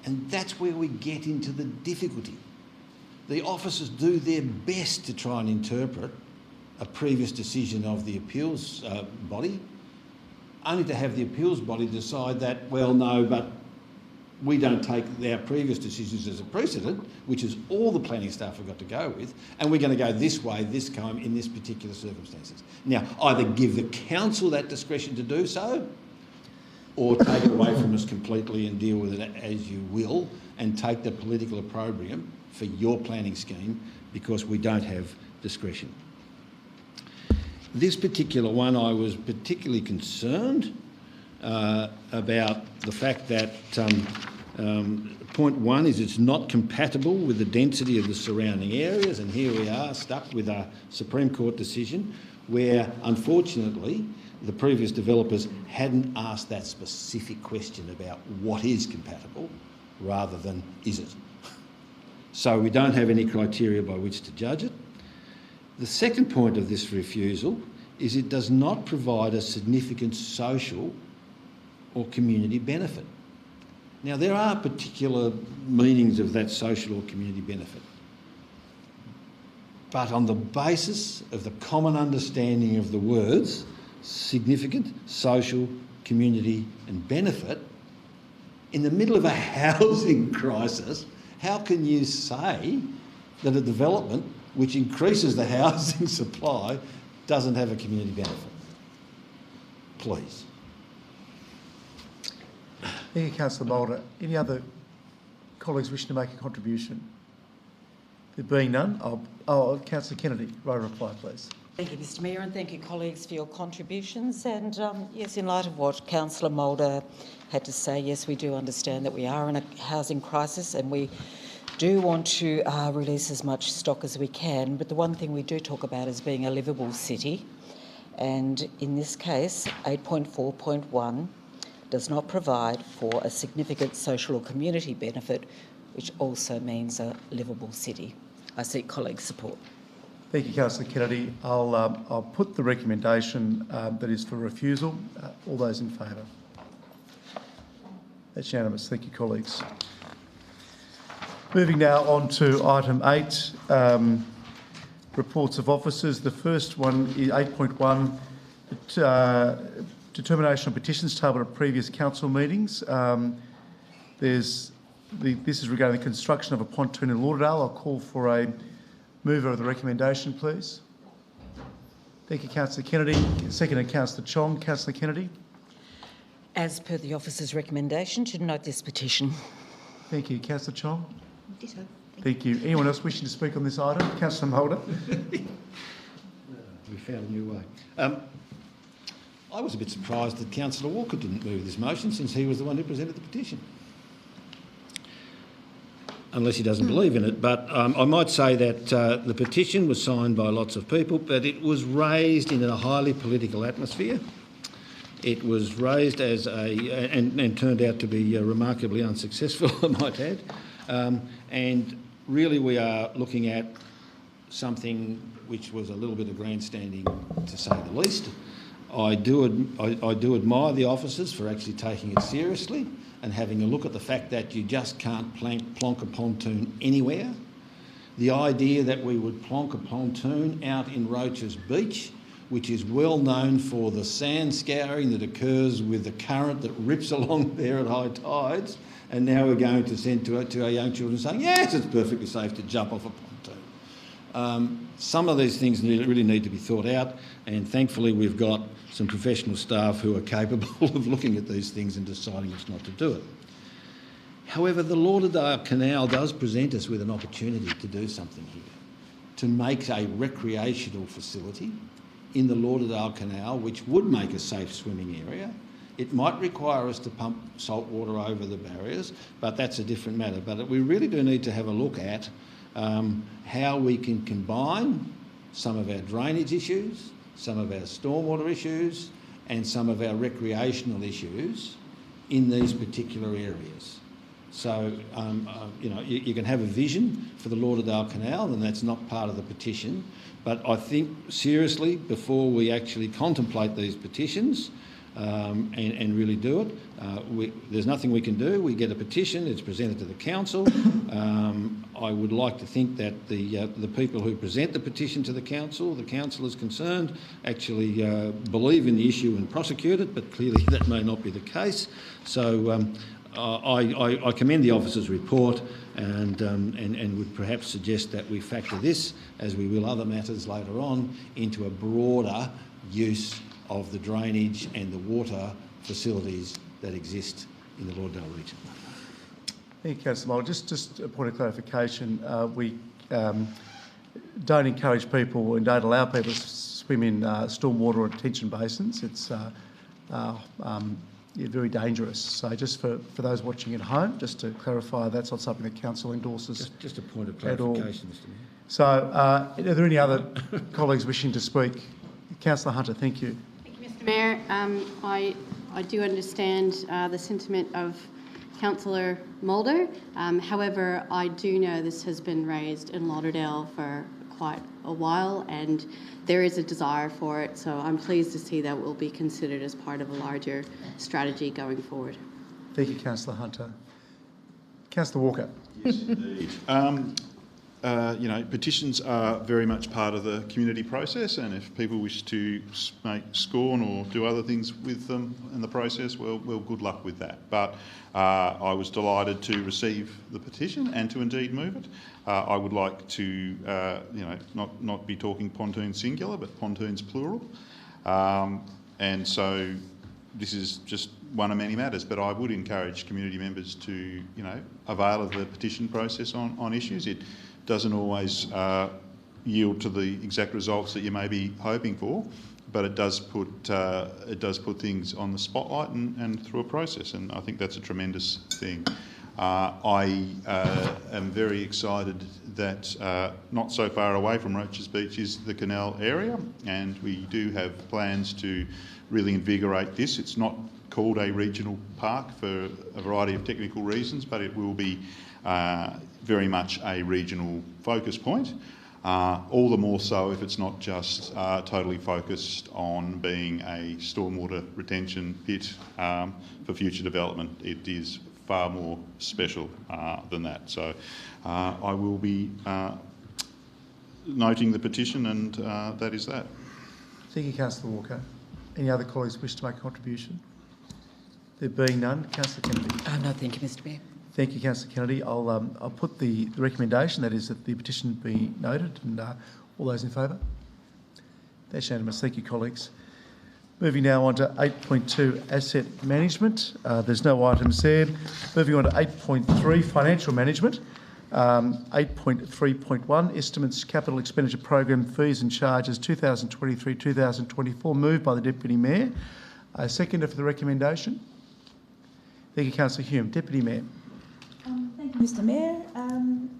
And that's where we get into the difficulty. The officers do their best to try and interpret a previous decision of the appeals body, only to have the appeals body decide that, well, no, but we don't take our previous decisions as a precedent, which is all the planning staff have got to go with, and we're going to go this way, this time, in this particular circumstances. Now, either give the council that discretion to do so, or take it away from us completely and deal with it as you will, and take the political opprobrium for your planning scheme because we don't have discretion. This particular one, I was particularly concerned about the fact that point one is it's not compatible with the density of the surrounding areas, and here we are stuck with a Supreme Court decision where, unfortunately, the previous developers hadn't asked that specific question about what is compatible rather than is it. So we don't have any criteria by which to judge it. The second point of this refusal is it does not provide a significant social or community benefit. Now, there are particular meanings of that social or community benefit, but on the basis of the common understanding of the words significant, social, community and benefit, in the middle of a housing crisis, how can you say that a development which increases the housing supply doesn't have a community benefit? Please. Thank you, Councillor Moulder. Any other colleagues wishing to make a contribution? There being none, Councillor Kennedy, right of reply, please. Thank you, Mr Mayor, and thank you, colleagues, for your contributions. And yes, in light of what Councillor Moulder had to say, yes, we do understand that we are in a housing crisis and we do want to release as much stock as we can. But the one thing we do talk about is being a livable city. And in this case, 8.4.1 does not provide for a significant social or community benefit, which also means a livable city. I seek colleagues' support. Thank you, Councillor Kennedy. I'll put the recommendation that is for refusal. All those in favour? That's unanimous. Thank you, colleagues. Moving now on to item 8, reports of officers. The first one is 8.1, determination of petitions tabled at previous council meetings. This is regarding the construction of a pontoon in Lauderdale. I'll call for a mover of the recommendation, please. Thank you, Councillor Kennedy. Seconded, Councillor Chong. Councillor Kennedy. As per the officer's recommendation, to note this petition. Thank you, Councillor Chong. Ditto. Thank you. Anyone else wishing to speak on this item? Councillor Moulder. We found a new way. I was a bit surprised that Councillor Walker didn't move this motion, since he was the one who presented the petition. Unless he doesn't believe in it. But I might say that the petition was signed by lots of people, but it was raised in a highly political atmosphere. It was raised as and turned out to be remarkably unsuccessful, I might add. And really we are looking at something which was a little bit of grandstanding, to say the least. I do admire the officers for actually taking it seriously and having a look at the fact that you just can't plonk a pontoon anywhere. The idea that we would plonk a pontoon out in Roaches Beach, which is well known for the sand scouring that occurs with the current that rips along there at high tides, and now we're going to send to our young children saying, yes, it's perfectly safe to jump off a pontoon. Some of these things really need to be thought out, and thankfully we've got some professional staff who are capable of looking at these things and deciding it's not to do it. However, the Lauderdale Canal does present us with an opportunity to do something here, to make a recreational facility in the Lauderdale Canal, which would make a safe swimming area. It might require us to pump salt water over the barriers, but that's a different matter. But we really do need to have a look at how we can combine some of our drainage issues, some of our stormwater issues, and some of our recreational issues in these particular areas. So, you know, you can have a vision for the Lauderdale Canal, and that's not part of the petition. But I think, seriously, before we actually contemplate these petitions and really do it, there's nothing we can do. We get a petition, it's presented to the council. I would like to think that the people who present the petition to the councillors concerned, actually believe in the issue and prosecute it, but clearly that may not be the case. So I commend the officer's report and would perhaps suggest that we factor this, as we will other matters later on, into a broader use of the drainage and the water facilities that exist in the Lauderdale region. Thank you, Councillor Moulder. Just a point of clarification. We don't encourage people and don't allow people to swim in stormwater or detention basins. It's very dangerous. So just for those watching at home, just to clarify, that's not something that Council endorses. Just a point of clarification, Mr Mayor. So are there any other colleagues wishing to speak? Councillor Hunter, thank you. Thank you, Mr Mayor. I do understand the sentiment of Councillor Moulder. However, I do know this has been raised in Lauderdale for quite a while and there is a desire for it, so I'm pleased to see that will be considered as part of a larger strategy going forward. Thank you, Councillor Hunter. Councillor Walker. Yes, indeed. You know, petitions are very much part of the community process, and if people wish to make scorn or do other things with them in the process, well, good luck with that. But I was delighted to receive the petition and to indeed move it. I would like to, you know, not be talking pontoons singular, but pontoons plural. And so this is just one of many matters, but I would encourage community members to, avail of the petition process on issues. It doesn't always yield to the exact results that you may be hoping for, but it does put things on the spotlight and through a process, and I think that's a tremendous thing. I am very excited that not so far away from Roaches Beach is the canal area, and we do have plans to really invigorate this. It's not called a regional park for a variety of technical reasons, but it will be very much a regional focus point. All the more so if it's not just totally focused on being a stormwater retention pit for future development. It is far more special than that. So I will be noting the petition, and that is that. Thank you, Councillor Walker. Any other colleagues wish to make a contribution? There being none, Councillor Kennedy. No, thank you, Mr Mayor. Thank you, Councillor Kennedy. I'll put the recommendation, that is that the petition be noted, and all those in favour? That's unanimous. Thank you, colleagues. Moving now on to 8.2, asset management. There's no items there. Moving on to 8.3, financial management. 8.3.1, estimates capital expenditure program fees and charges 2023-2024, moved by the Deputy Mayor. Seconder for the recommendation. Thank you, Councillor Hume. Deputy Mayor. Thank you, Mr Mayor.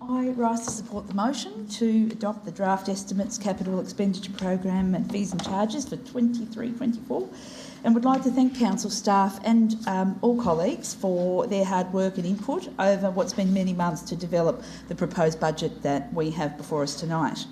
I rise to support the motion to adopt the draft estimates capital expenditure program and fees and charges for 23-24, and would like to thank council staff and all colleagues for their hard work and input over what's been many months to develop the proposed budget that we have before us tonight.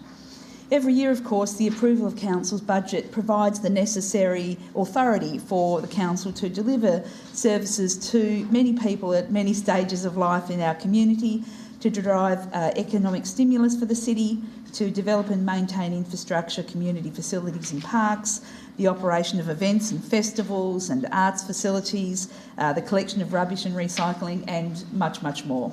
Every year, of course, the approval of Council's budget provides the necessary authority for the Council to deliver services to many people at many stages of life in our community, to drive economic stimulus for the city, to develop and maintain infrastructure, community facilities and parks, the operation of events and festivals and arts facilities, the collection of rubbish and recycling, and much, much more.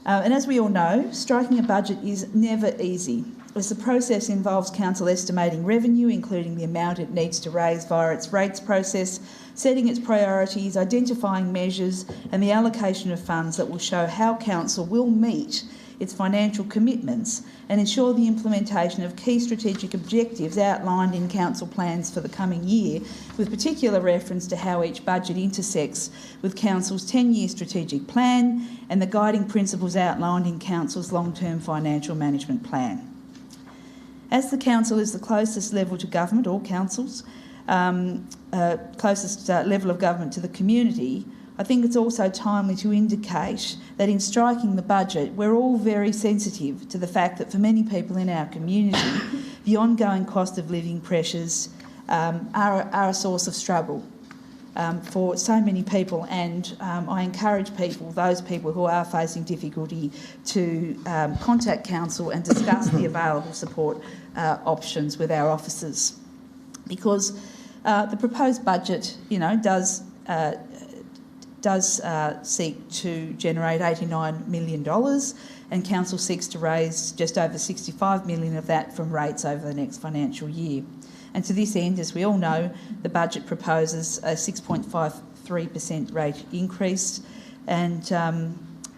And as we all know, striking a budget is never easy, as the process involves Council estimating revenue, including the amount it needs to raise via its rates process, setting its priorities, identifying measures, and the allocation of funds that will show how Council will meet its financial commitments and ensure the implementation of key strategic objectives outlined in Council plans for the coming year, with particular reference to how each budget intersects with Council's 10-year strategic plan and the guiding principles outlined in Council's long-term financial management plan. As the Council is the closest level to government, all councils, closest level of government to the community, I think it's also timely to indicate that in striking the budget, we're all very sensitive to the fact that for many people in our community, the ongoing cost of living pressures are a source of struggle for so many people, and I encourage people, those people who are facing difficulty, to contact Council and discuss the available support options with our officers, because the proposed budget, does seek to generate $89 million, and Council seeks to raise just over $65 million of that from rates over the next financial year. And to this end, as we all know, the budget proposes a 6.53% rate increase, and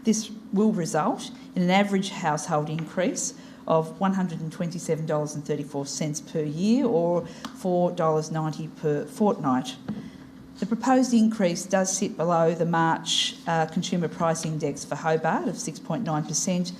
this will result in an average household increase of $127.34 per year, or $4.90 per fortnight. The proposed increase does sit below the March Consumer Price Index for Hobart of 6.9%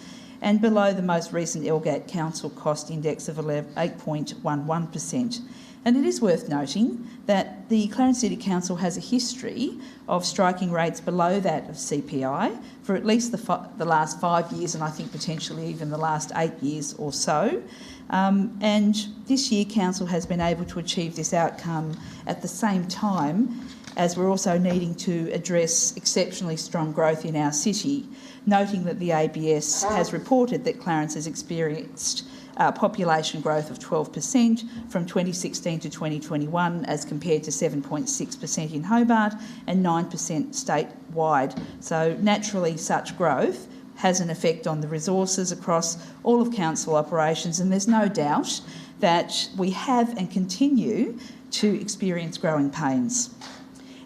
and below the most recent LGAT Council Cost Index of 8.11%. And it is worth noting that the Clarence City Council has a history of striking rates below that of CPI for at least the last 5 years, and I think potentially even the last 8 years or so. And this year, Council has been able to achieve this outcome at the same time as we're also needing to address exceptionally strong growth in our city, noting that the ABS has reported that Clarence has experienced population growth of 12% from 2016 to 2021, as compared to 7.6% in Hobart and 9% statewide. So naturally, such growth has an effect on the resources across all of council operations, and there's no doubt that we have and continue to experience growing pains.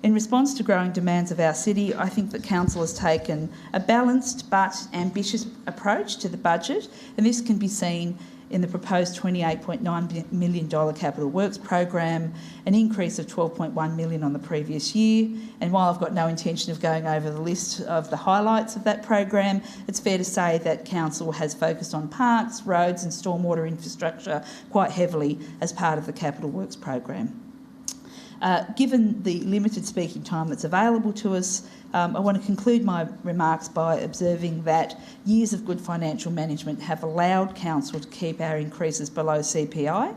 In response to growing demands of our city, I think that Council has taken a balanced but ambitious approach to the budget, and this can be seen in the proposed $28.9 million capital works program, an increase of $12.1 million on the previous year. And while I've got no intention of going over the list of the highlights of that program, it's fair to say that Council has focused on parks, roads and stormwater infrastructure quite heavily as part of the capital works program. Given the limited speaking time that's available to us, I want to conclude my remarks by observing that years of good financial management have allowed Council to keep our increases below CPI,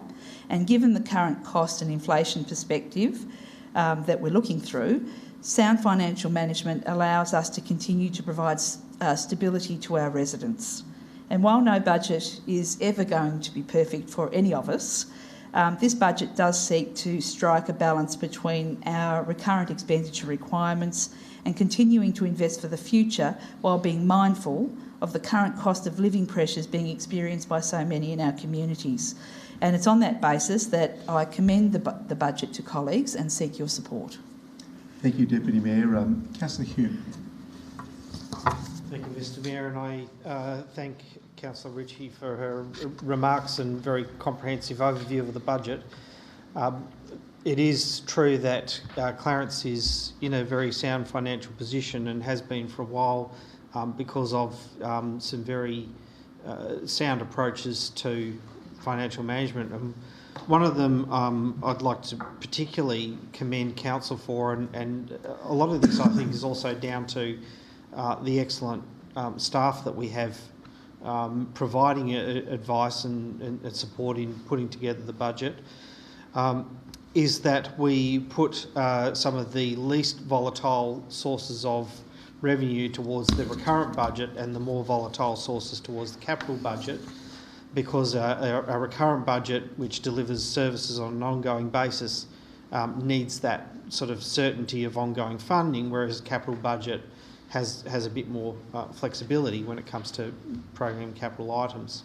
and given the current cost and inflation perspective that we're looking through, sound financial management allows us to continue to provide stability to our residents. And while no budget is ever going to be perfect for any of us, this budget does seek to strike a balance between our recurrent expenditure requirements and continuing to invest for the future while being mindful of the current cost of living pressures being experienced by so many in our communities. And it's on that basis that I commend the budget to colleagues and seek your support. Thank you, Deputy Mayor. Councillor Hume. Thank you, Mr Mayor, and I thank Councillor Ritchie for her remarks and very comprehensive overview of the budget. It is true that Clarence is in a very sound financial position and has been for a while because of some very sound approaches to financial management. One of them I'd like to particularly commend Council for, and a lot of this I think is also down to the excellent staff that we have providing advice and support in putting together the budget, is that we put some of the least volatile sources of revenue towards the recurrent budget and the more volatile sources towards the capital budget, because our recurrent budget, which delivers services on an ongoing basis, needs that sort of certainty of ongoing funding, whereas the capital budget has a bit more flexibility when it comes to program capital items.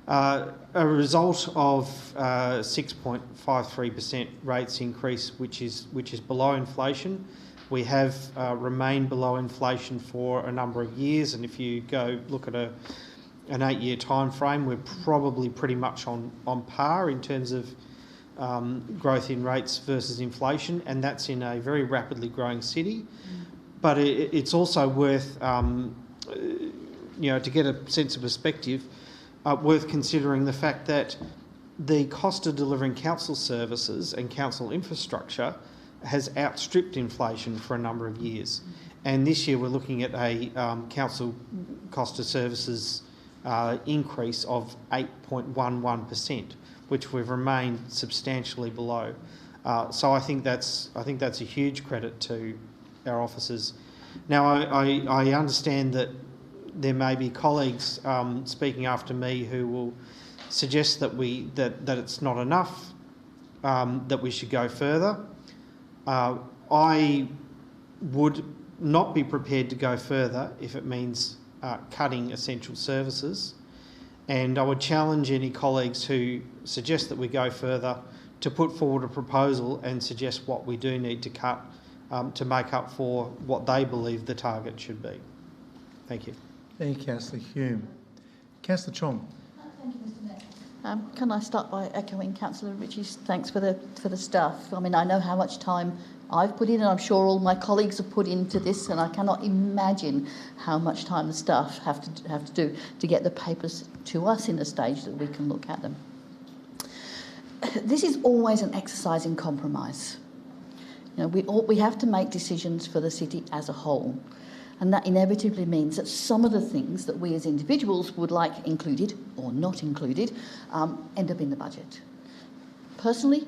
A result of 6.53% rates increase, which is below inflation. We have remained below inflation for a number of years, and if you go look at an 8-year time frame, we're probably pretty much on par in terms of growth in rates versus inflation, and that's in a very rapidly growing city. But it's also worth, to get a sense of perspective, worth considering the fact that the cost of delivering council services and council infrastructure has outstripped inflation for a number of years. And this year we're looking at a council cost of services increase of 8.11%, which we've remained substantially below. So I think that's a huge credit to our officers. Now, I understand that there may be colleagues speaking after me who will suggest that it's not enough, that we should go further. I would not be prepared to go further if it means cutting essential services, and I would challenge any colleagues who suggest that we go further to put forward a proposal and suggest what we do need to cut to make up for what they believe the target should be. Thank you. Thank you, Councillor Hume. Councillor Chong. Thank you, Mr Mayor. Can I start by echoing Councillor Ritchie's thanks for the staff? I mean, I know how much time I've put in, and I'm sure all my colleagues have put into this, and I cannot imagine how much time the staff have to do to get the papers to us in a stage that we can look at them. This is always an exercise in compromise. We have to make decisions for the city as a whole, and that inevitably means that some of the things that we as individuals would like included or not included end up in the budget. Personally,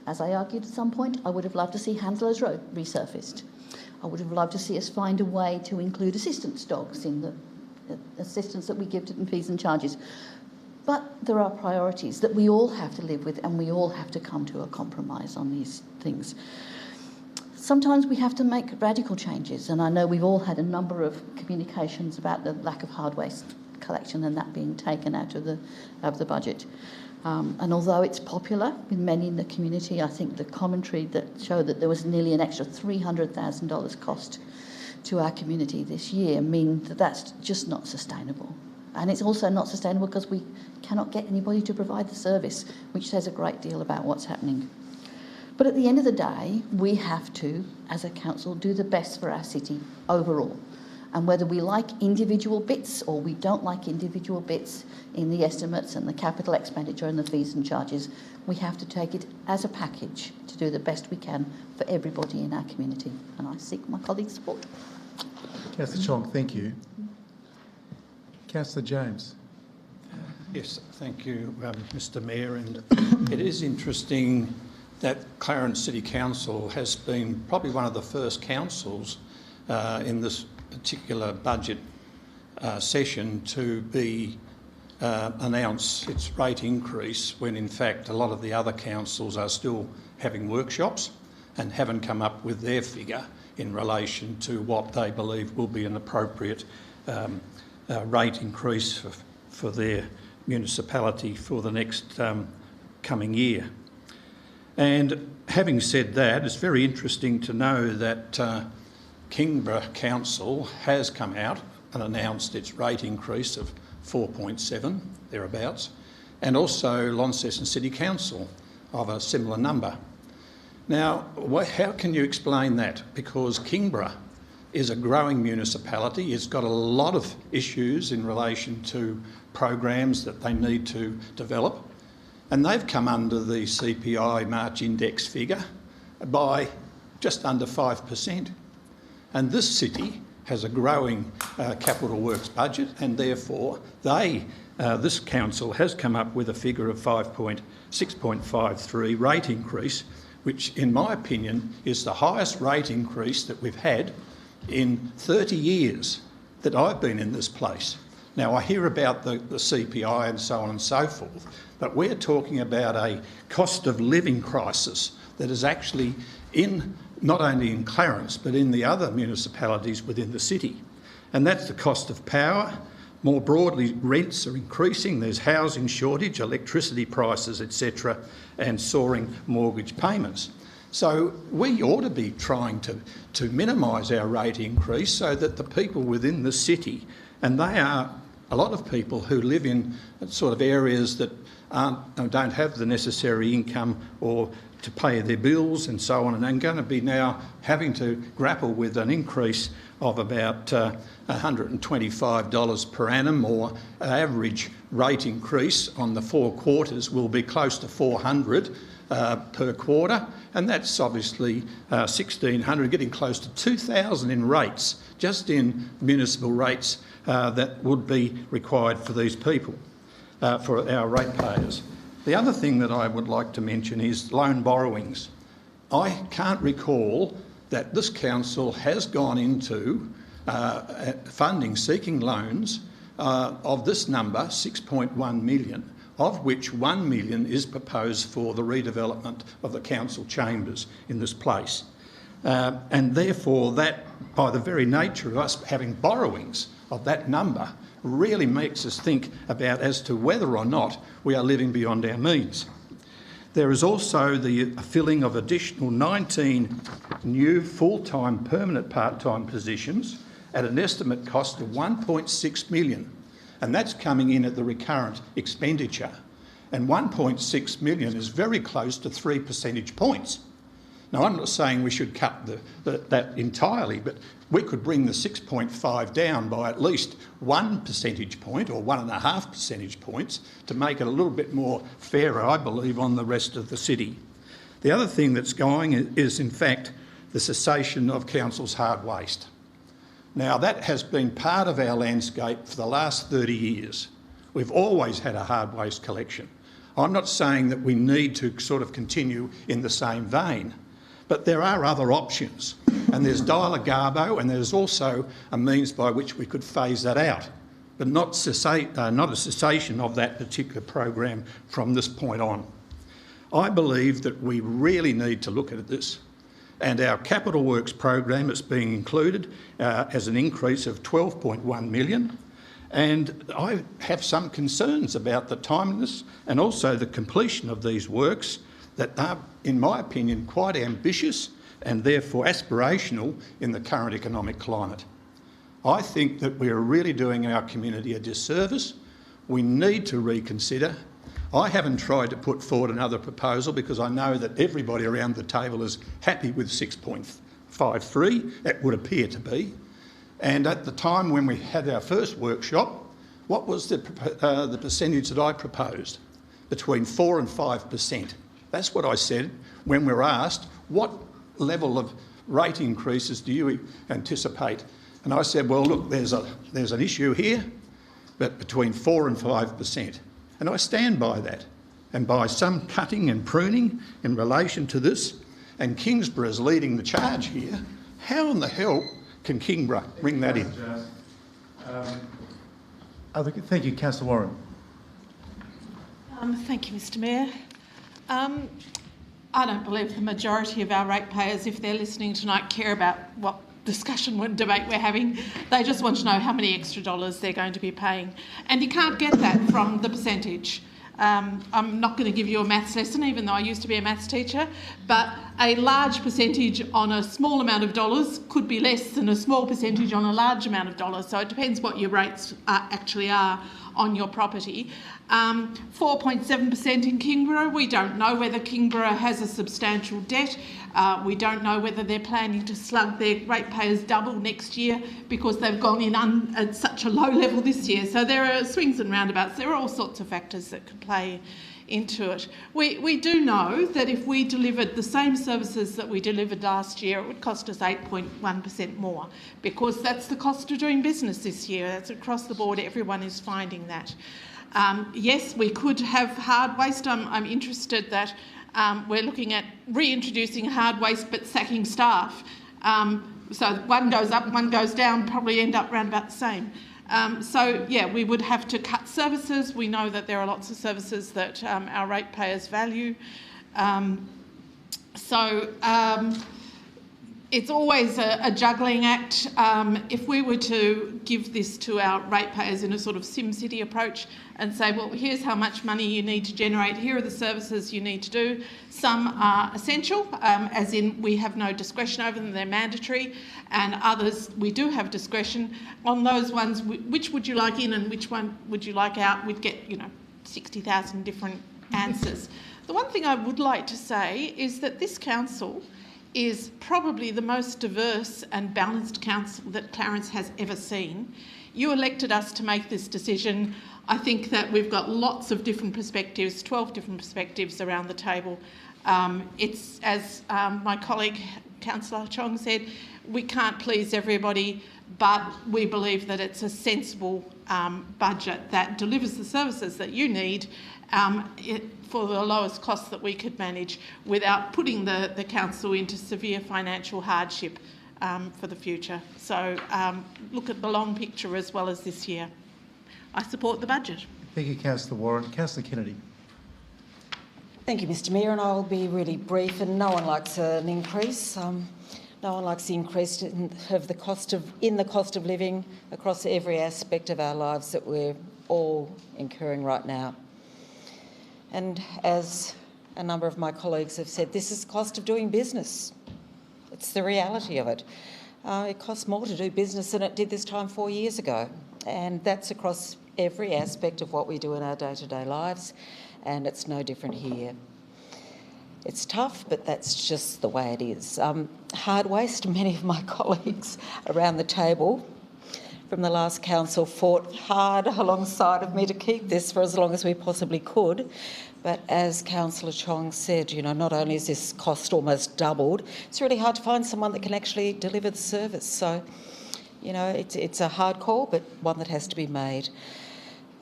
as I argued at some point, I would have loved to see Hanslows Road resurfaced. I would have loved to see us find a way to include assistance dogs in the assistance that we give to them, fees and charges. But there are priorities that we all have to live with, and we all have to come to a compromise on these things. Sometimes we have to make radical changes, and I know we've all had a number of communications about the lack of hard waste collection and that being taken out of the budget. And although it's popular with many in the community, I think the commentary that showed that there was nearly an extra $300,000 cost to our community this year mean that that's just not sustainable. And it's also not sustainable because we cannot get anybody to provide the service, which says a great deal about what's happening. But at the end of the day, we have to, as a council, do the best for our city overall. And whether we like individual bits or we don't like individual bits in the estimates and the capital expenditure and the fees and charges, we have to take it as a package to do the best we can for everybody in our community. And I seek my colleagues' support. Councillor Chong, thank you. Councillor James. Yes, thank you, Mr Mayor. And it is interesting that Clarence City Council has been probably one of the first councils in this particular budget session to announce its rate increase when in fact a lot of the other councils are still having workshops and haven't come up with their figure in relation to what they believe will be an appropriate rate increase for their municipality for the next coming year. And having said that, it's very interesting to know that Kingborough Council has come out and announced its rate increase of 4.7, thereabouts, and also Launceston City Council of a similar number. Now, how can you explain that? Because Kingborough is a growing municipality. It's got a lot of issues in relation to programs that they need to develop, and they've come under the CPI March Index figure by just under 5%. And this city has a growing capital works budget, and therefore this council has come up with a figure of 6.53 rate increase, which in my opinion is the highest rate increase that we've had in 30 years that I've been in this place. Now, I hear about the CPI and so on and so forth, but we're talking about a cost of living crisis that is actually not only in Clarence, but in the other municipalities within the city. And that's the cost of power. More broadly, rents are increasing. There's housing shortage, electricity prices, etc., and soaring mortgage payments. So we ought to be trying to minimise our rate increase so that the people within the city, and they are a lot of people who live in sort of areas that don't have the necessary income or to pay their bills and so on, and are going to be now having to grapple with an increase of about $125 per annum, or an average rate increase on the 4 quarters will be close to $400 per quarter, and that's obviously $1,600, getting close to $2,000 in rates, just in municipal rates that would be required for these people, for our ratepayers. The other thing that I would like to mention is loan borrowings. I can't recall that this council has gone into funding, seeking loans of this number, 6.1 million, of which 1 million is proposed for the redevelopment of the council chambers in this place. And therefore that, by the very nature of us having borrowings of that number, really makes us think about as to whether or not we are living beyond our means. There is also the filling of additional 19 new full-time permanent part-time positions at an estimate cost of 1.6 million, and that's coming in at the recurrent expenditure. And 1.6 million is very close to 3 percentage points. Now, I'm not saying we should cut that entirely, but we could bring the 6.5 down by at least 1 percentage point or 1.5 percentage points to make it a little bit more fairer, I believe, on the rest of the city. The other thing that's going is, in fact, the cessation of council's hard waste. Now, that has been part of our landscape for the last 30 years. We've always had a hard waste collection. I'm not saying that we need to sort of continue in the same vein, but there are other options, and there's Dial-a-Garbo, and there's also a means by which we could phase that out, but not a cessation of that particular program from this point on. I believe that we really need to look at this, and our capital works program is being included as an increase of 12.1 million, And I have some concerns about the timeliness and also the completion of these works that are, in my opinion, quite ambitious and therefore aspirational in the current economic climate. I think that we are really doing our community a disservice. We need to reconsider. I haven't tried to put forward another proposal because I know that everybody around the table is happy with 6.53, it would appear to be. And at the time when we had our first workshop, what was the percentage that I proposed? Between 4 and 5%. That's what I said when we were asked, what level of rate increases do you anticipate? And I said, well, look, there's an issue here, but between 4 and 5%. And I stand by that. And by some cutting and pruning in relation to this, and Kingsborough is leading the charge here, how in the hell can Kingsborough bring that in? Thank you, Councillor Warren. Thank you, Mr Mayor. I don't believe the majority of our ratepayers, if they're listening tonight, care about what discussion and debate we're having. They just want to know how many extra dollars they're going to be paying. And you can't get that from the percentage. I'm not going to give you a maths lesson, even though I used to be a maths teacher, but a large percentage on a small amount of dollars could be less than a small percentage on a large amount of dollars. So it depends what your rates actually are on your property. 4.7% in Kingborough. We don't know whether Kingborough has a substantial debt. We don't know whether they're planning to slug their ratepayers double next year because they've gone in at such a low level this year. So there are swings and roundabouts. There are all sorts of factors that could play into it. We do know that if we delivered the same services that we delivered last year, it would cost us 8.1% more, because that's the cost of doing business this year. That's across the board. Everyone is finding that. Yes, we could have hard waste. I'm interested that we're looking at reintroducing hard waste but sacking staff. So one goes up, one goes down, probably end up round about the same. So, yeah, we would have to cut services. We know that there are lots of services that our ratepayers value. It's always a juggling act. If we were to give this to our ratepayers in a sort of SimCity approach and say, well, here's how much money you need to generate, here are the services you need to do. Some are essential, as in we have no discretion over them, they're mandatory, and others we do have discretion. On those ones, which would you like in and which one would you like out, we'd get, 60,000 different answers. The one thing I would like to say is that this council is probably the most diverse and balanced council that Clarence has ever seen. You elected us to make this decision. I think that we've got lots of different perspectives, 12 different perspectives around the table. It's, as my colleague Councillor Chong said, we can't please everybody, but we believe that it's a sensible budget that delivers the services that you need for the lowest cost that we could manage without putting the council into severe financial hardship for the future. So look at the long picture as well as this year. I support the budget. Thank you, Councillor Warren. Councillor Kennedy. Thank you, Mr Mayor, and I'll be really brief. And no one likes an increase. No one likes the increase in the cost of living across every aspect of our lives that we're all incurring right now. And as a number of my colleagues have said, this is the cost of doing business. It's the reality of it. It costs more to do business than it did this time 4 years ago. And that's across every aspect of what we do in our day-to-day lives, and it's no different here. It's tough, but that's just the way it is. Hard waste, many of my colleagues around the table from the last council fought hard alongside of me to keep this for as long as we possibly could. But as Councillor Chong said, not only is this cost almost doubled, it's really hard to find someone that can actually deliver the service. So, it's a hard call, but one that has to be made.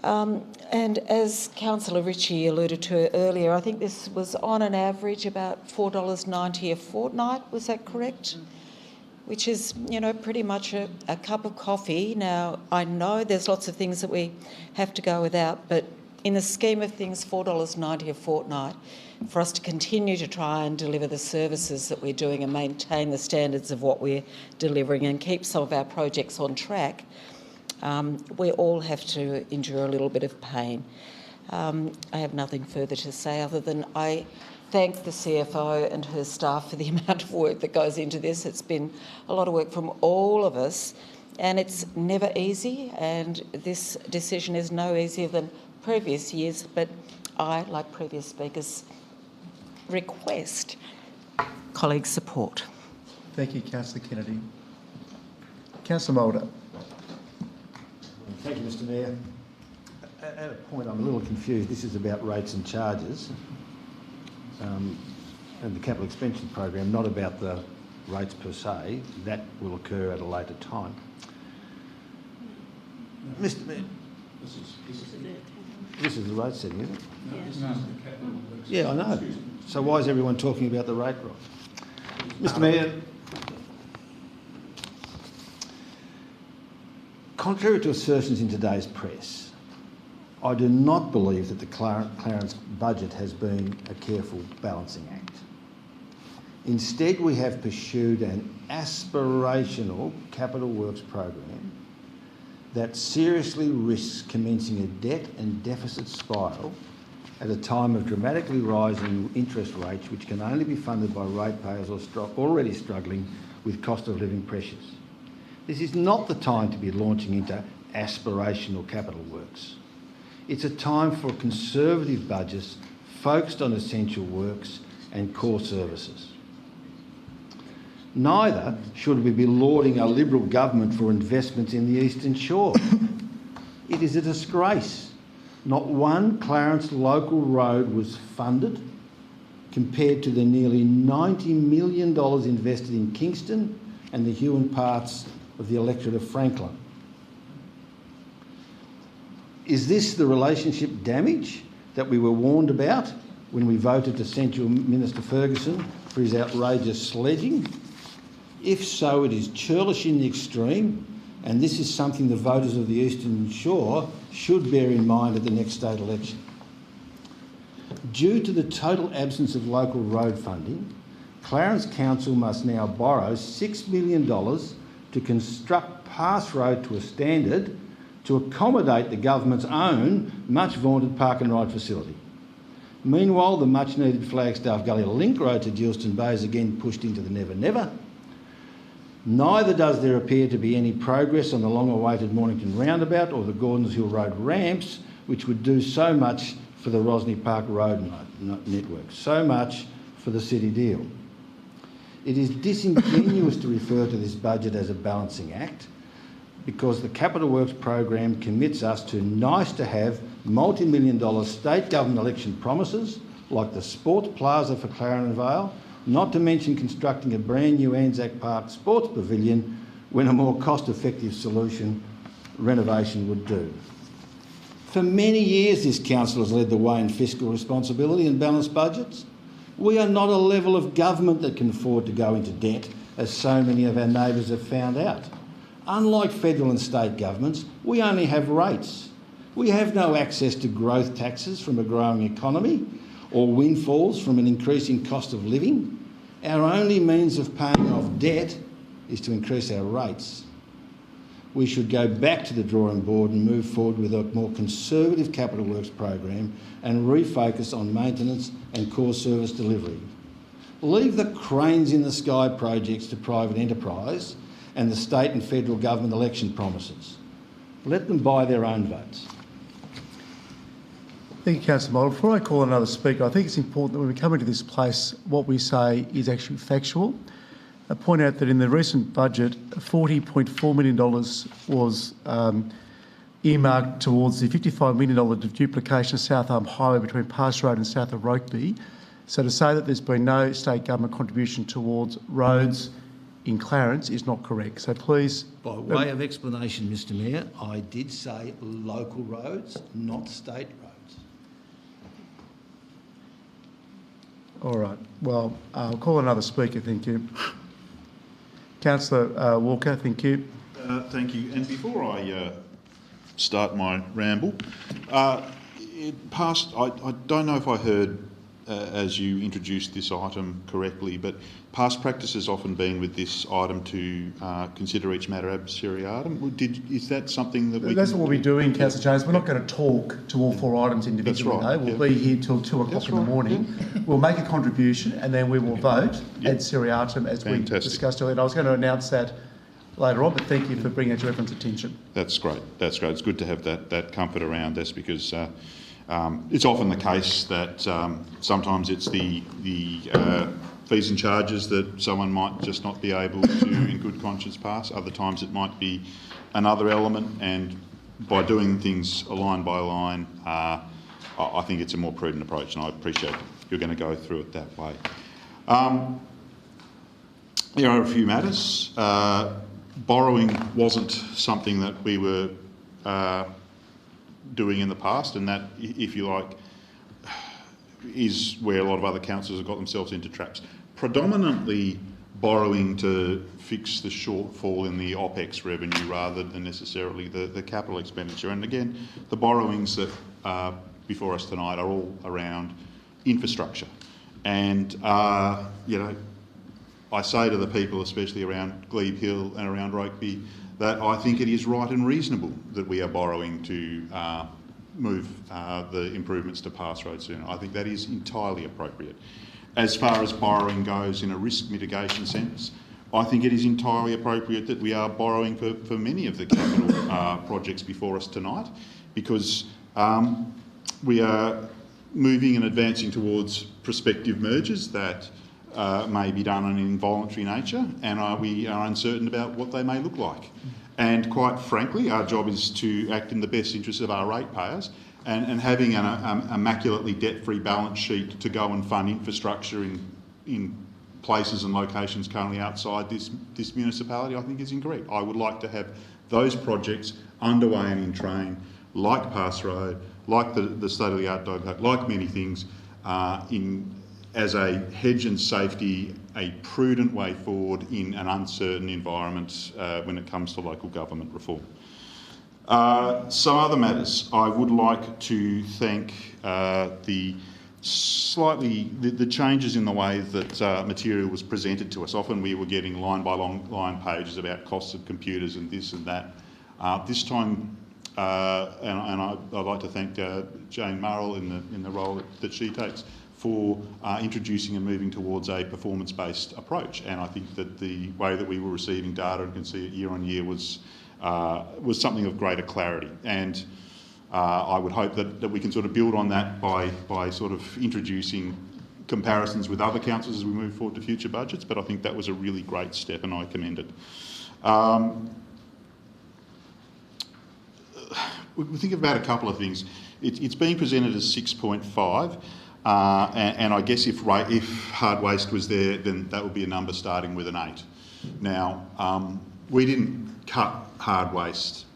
And as Councillor Ritchie alluded to earlier, I think this was on an average about $4.90 a fortnight. Was that correct? Which is, pretty much a cup of coffee. Now, I know there's lots of things that we have to go without, but in the scheme of things, $4.90 a fortnight, for us to continue to try and deliver the services that we're doing and maintain the standards of what we're delivering and keep some of our projects on track, We all have to endure a little bit of pain. I have nothing further to say other than I thank the CFO and her staff for the amount of work that goes into this. It's been a lot of work from all of us, and it's never easy, and this decision is no easier than previous years, but I, like previous speakers, request colleagues' support. Thank you, Councillor Kennedy. Councillor Mulder. Thank you, Mr Mayor. At a point, I'm a little confused. This is about rates and charges and the capital expenditure program, not about the rates per se. That will occur at a later time. Mr Mayor, this is the rate setting, isn't it? No. Yeah, I know. So why is everyone talking about the rate rise? Mr Mayor, contrary to assertions in today's press, I do not believe that the Clarence budget has been a careful balancing act. Instead, we have pursued an aspirational capital works program that seriously risks commencing a debt and deficit spiral at a time of dramatically rising interest rates, which can only be funded by ratepayers already struggling with cost of living pressures. This is not the time to be launching into aspirational capital works. It's a time for conservative budgets focused on essential works and core services. Neither should we be lauding a Liberal government for investments in the Eastern Shore. It is a disgrace. Not one Clarence local road was funded compared to the nearly $90 million invested in Kingston and the Huon parts of the electorate of Franklin. Is this the relationship damage that we were warned about when we voted to censure Minister Ferguson for his outrageous sledging? If so, it is churlish in the extreme, and this is something the voters of the Eastern Shore should bear in mind at the next state election. Due to the total absence of local road funding, Clarence Council must now borrow $6 million to construct Pass Road to a standard to accommodate the government's own much-vaunted park and ride facility. Meanwhile, the much-needed Flagstaff Gully Link Road to Geilston Bay is again pushed into the never-never. Neither does there appear to be any progress on the long-awaited Mornington Roundabout or the Gordons Hill Road ramps, which would do so much for the Rosny Park Road network, so much for the city deal. It is disingenuous to refer to this budget as a balancing act because the Capital Works program commits us to nice-to-have multi-million-dollar state government election promises like the Sports Plaza for Clarendon Vale, not to mention constructing a brand new Anzac Park Sports Pavilion when a more cost-effective solution, renovation, would do. For many years this council has led the way in fiscal responsibility and balanced budgets. We are not a level of government that can afford to go into debt, as so many of our neighbours have found out. Unlike federal and state governments, we only have rates. We have no access to growth taxes from a growing economy or windfalls from an increasing cost of living. Our only means of paying off debt is to increase our rates. We should go back to the drawing board and move forward with a more conservative capital works program and refocus on maintenance and core service delivery. Leave the cranes in the sky projects to private enterprise and the state and federal government election promises. Let them buy their own votes. Thank you, Councillor Mulder. Before I call another speaker, I think it's important that when we come into this place, what we say is actually factual. I point out that in the recent budget, $40.4 million was earmarked towards the $55 million duplication of South Arm Highway between Pass Road and south of Rokeby. So to say that there's been no state government contribution towards roads in Clarence is not correct. So please... By way of explanation, Mr Mayor, I did say local roads, not state roads. All right. Well, I'll call another speaker. Thank you. Councillor Walker, thank you. Thank you. And before I start my ramble, it passed. I don't know if I heard as you introduced this item correctly, but past practice has often been with this item to consider each matter ab seriatim. Is that something that we That's can what we'll be doing, Councillor James. We're not going to talk to all 4 items individually, right, though. We'll be here till 2 o'clock in the morning. We'll make a contribution and then we will vote ad seriatim as we discussed earlier. And I was going to announce that later on, but thank you for bringing it to everyone's attention. That's great. That's great. It's good to have that comfort around this, because it's often the case that sometimes it's the fees and charges that someone might just not be able to, in good conscience, pass. Other times it might be another element, and by doing things line by line, I think it's a more prudent approach, and I appreciate you're going to go through it that way. There are a few matters. Borrowing wasn't something that we were doing in the past, and that, if you like, is where a lot of other councils have got themselves into traps. Predominantly borrowing to fix the shortfall in the OPEX revenue rather than necessarily the capital expenditure. And again, the borrowings that are before us tonight are all around infrastructure. And, you know, I say to the people, especially around Glebe Hill and around Rokeby, that I think it is right and reasonable that we are borrowing to move the improvements to Pass Road sooner. I think that is entirely appropriate. As far as borrowing goes in a risk mitigation sense, I think it is entirely appropriate that we are borrowing for many of the capital projects before us tonight, because we are moving and advancing towards prospective mergers that may be done in an involuntary nature, and we are uncertain about what they may look like. And quite frankly, our job is to act in the best interests of our ratepayers, and having an immaculately debt-free balance sheet to go and fund infrastructure in places and locations currently outside this municipality, I think is incorrect. I would like to have those projects underway and in train, like Pass Road, like the state-of-the-art dog park, like many things, as a hedge and safety, a prudent way forward in an uncertain environment when it comes to local government reform. Some other matters. I would like to thank the changes in the way that material was presented to us. Often we were getting line-by-line pages about costs of computers and this and that. This time, and I'd like to thank Jane Murrell in the role that she takes, for introducing and moving towards a performance-based approach. And I think that the way that we were receiving data and can see it year on year was something of greater clarity. And I would hope that we can sort of build on that by sort of introducing comparisons with other councils as we move forward to future budgets. But I think that was a really great step, and I commend it. We think about a couple of things. It's being presented as 6.5. And I guess if hard waste was there, then that would be a number starting with an 8. Now, we didn't cut hard waste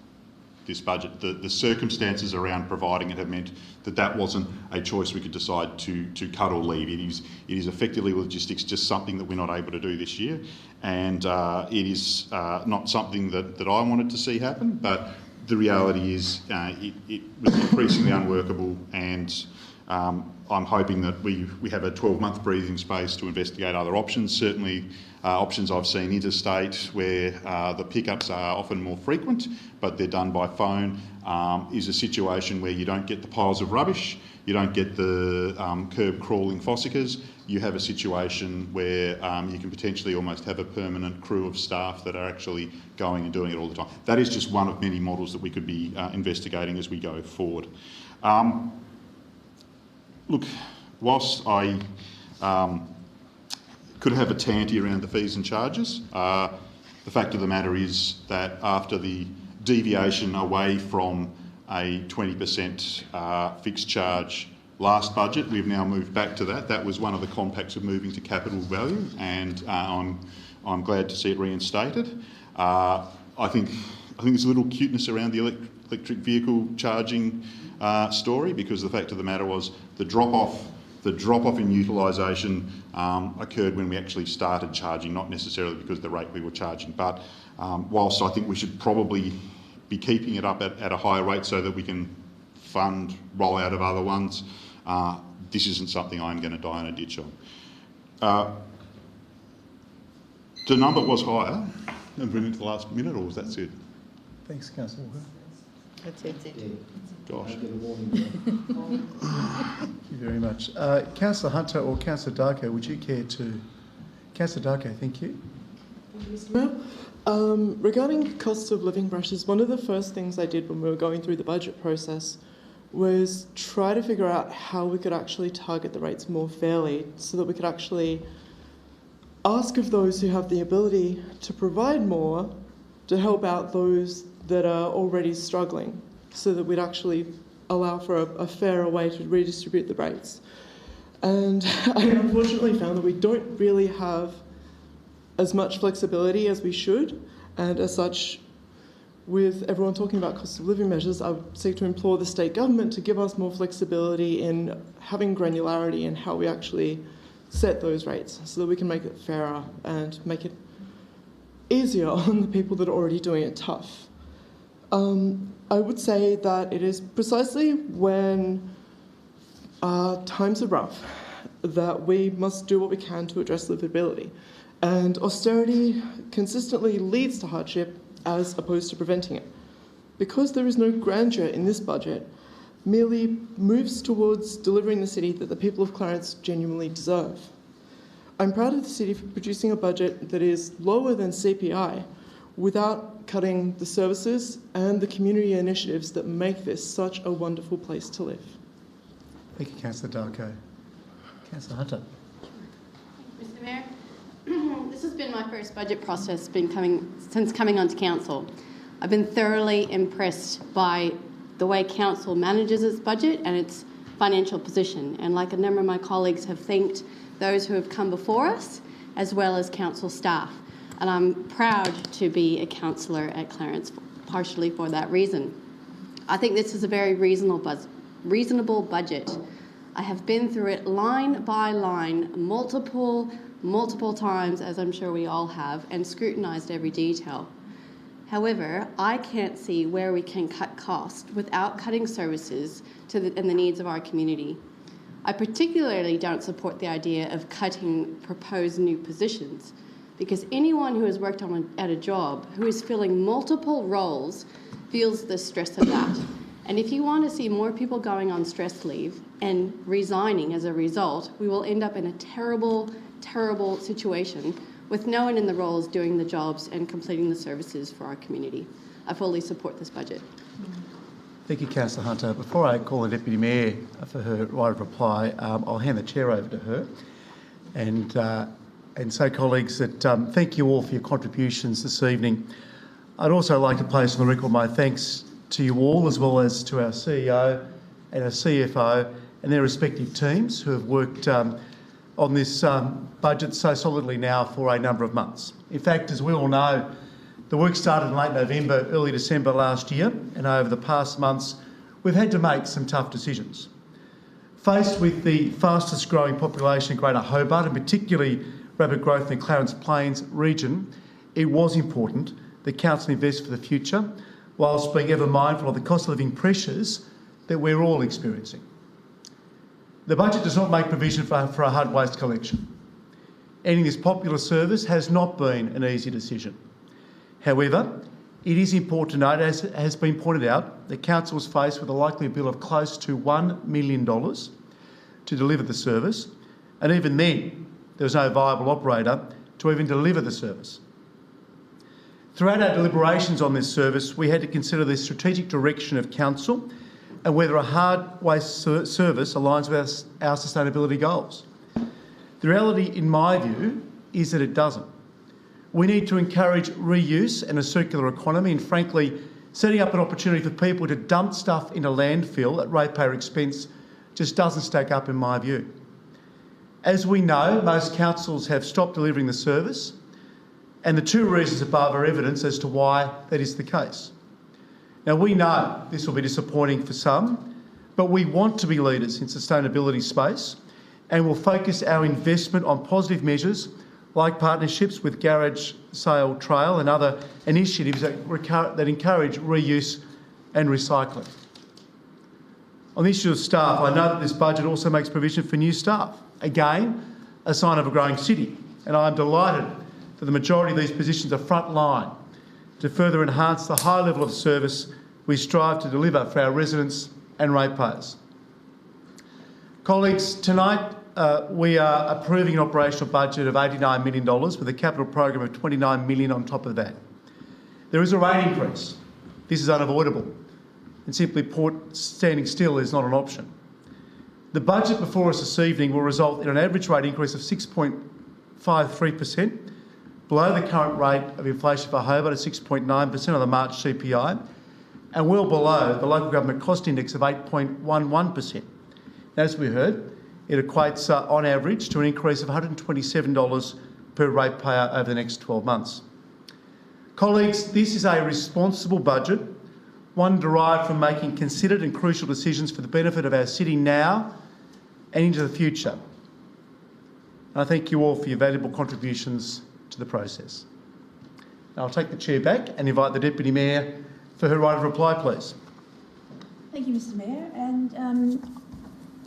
this budget. The circumstances around providing it have meant that wasn't a choice we could decide to cut or leave. It is effectively logistics, just something that we're not able to do this year. And it is not something that I wanted to see happen, but the reality is it was increasingly unworkable, and I'm hoping that we have a 12-month breathing space to investigate other options. Certainly options I've seen interstate, where the pickups are often more frequent, but they're done by phone, is a situation where you don't get the piles of rubbish, you don't get the curb crawling fossicas. You have a situation where you can potentially almost have a permanent crew of staff that are actually going and doing it all the time. That is just one of many models that we could be investigating as we go forward. Look, whilst I could have a tanty around the fees and charges, the fact of the matter is that after the deviation away from a 20% fixed charge last budget, we've now moved back to that. That was one of the compacts of moving to capital value, and I'm glad to see it reinstated. I think there's a little cuteness around the electric vehicle charging story, because the fact of the matter was the drop-off in utilisation occurred when we actually started charging, not necessarily because of the rate we were charging. But whilst I think we should probably be keeping it up at a higher rate so that we can fund rollout of other ones, this isn't something I'm going to die in a ditch on. The number was higher and went into the last minute, or was that it? Thanks, Councillor Walker. That's it. Gosh. Thank you very much. Councillor Hunter or Councillor Darko, would you care to... Councillor Darko, thank you. Mr Mayor, regarding cost of living pressures, one of the first things I did when we were going through the budget process was try to figure out how we could actually target the rates more fairly so that we could actually ask of those who have the ability to provide more to help out those that are already struggling, so that we'd actually allow for a fairer way to redistribute the rates. And I unfortunately found that we don't really have as much flexibility as we should, and as such, with everyone talking about cost of living measures, I would seek to implore the state government to give us more flexibility in having granularity in how we actually set those rates, so that we can make it fairer and make it easier on the people that are already doing it tough. I would say that it is precisely when times are rough that we must do what we can to address livability. And austerity consistently leads to hardship as opposed to preventing it. Because there is no grandeur in this budget, merely moves towards delivering the city that the people of Clarence genuinely deserve. I'm proud of the city for producing a budget that is lower than CPI without cutting the services and the community initiatives that make this such a wonderful place to live. Thank you, Councillor Darko. Councillor Hunter. Mr Mayor, this has been my first budget process since coming onto council. I've been thoroughly impressed by the way council manages its budget and its financial position, and like a number of my colleagues have thanked those who have come before us, as well as council staff. And I'm proud to be a councillor at Clarence, partially for that reason. I think this is a very reasonable budget. I have been through it line by line, multiple times, as I'm sure we all have, and scrutinised every detail. However, I can't see where we can cut costs without cutting services and the needs of our community. I particularly don't support the idea of cutting proposed new positions, because anyone who has worked at a job who is filling multiple roles feels the stress of that. And if you want to see more people going on stress leave and resigning as a result, we will end up in a terrible, terrible situation with no one in the roles doing the jobs and completing the services for our community. I fully support this budget. Thank you, Councillor Hunter. Before I call the Deputy Mayor for her right of reply, I'll hand the chair over to her. And so, colleagues, that thank you all for your contributions this evening. I'd also like to place on the record my thanks to you all, as well as to our CEO and our CFO and their respective teams who have worked on this budget so solidly now for a number of months. In fact, as we all know, the work started in late November, early December last year, and over the past months, we've had to make some tough decisions. Faced with the fastest growing population in Greater Hobart, and particularly rapid growth in the Clarence Plains region, it was important that Council invest for the future, whilst being ever mindful of the cost of living pressures that we're all experiencing. The budget does not make provision for a hard waste collection. Ending this popular service has not been an easy decision. However, it is important to note, as has been pointed out, that Council was faced with a likely bill of close to $1 million to deliver the service, and even then, there was no viable operator to even deliver the service. Throughout our deliberations on this service, we had to consider the strategic direction of Council and whether a hard waste service aligns with our sustainability goals. The reality, in my view, is that it doesn't. We need to encourage reuse and a circular economy, and frankly, setting up an opportunity for people to dump stuff in a landfill at ratepayer expense just doesn't stack up in my view. As we know, most councils have stopped delivering the service, and the two reasons above are evidence as to why that is the case. Now, we know this will be disappointing for some, but we want to be leaders in sustainability space, and will focus our investment on positive measures like partnerships with Garage Sale Trail and other initiatives that encourage reuse and recycling. On the issue of staff, I know that this budget also makes provision for new staff. Again, a sign of a growing city, and I'm delighted that the majority of these positions are frontline to further enhance the high level of service we strive to deliver for our residents and ratepayers. Colleagues, tonight we are approving an operational budget of $89 million with a capital program of $29 million on top of that. There is a rate increase. This is unavoidable, and simply put, standing still is not an option. The budget before us this evening will result in an average rate increase of 6.53%, below the current rate of inflation for Hobart at 6.9% of the March CPI, and well below the local government cost index of 8.11%. As we heard, it equates on average to an increase of $127 per ratepayer over the next 12 months. Colleagues, this is a responsible budget, one derived from making considered and crucial decisions for the benefit of our city now and into the future. And I thank you all for your valuable contributions to the process. Now I'll take the chair back and invite the Deputy Mayor for her right of reply, please. Thank you, Mr Mayor, and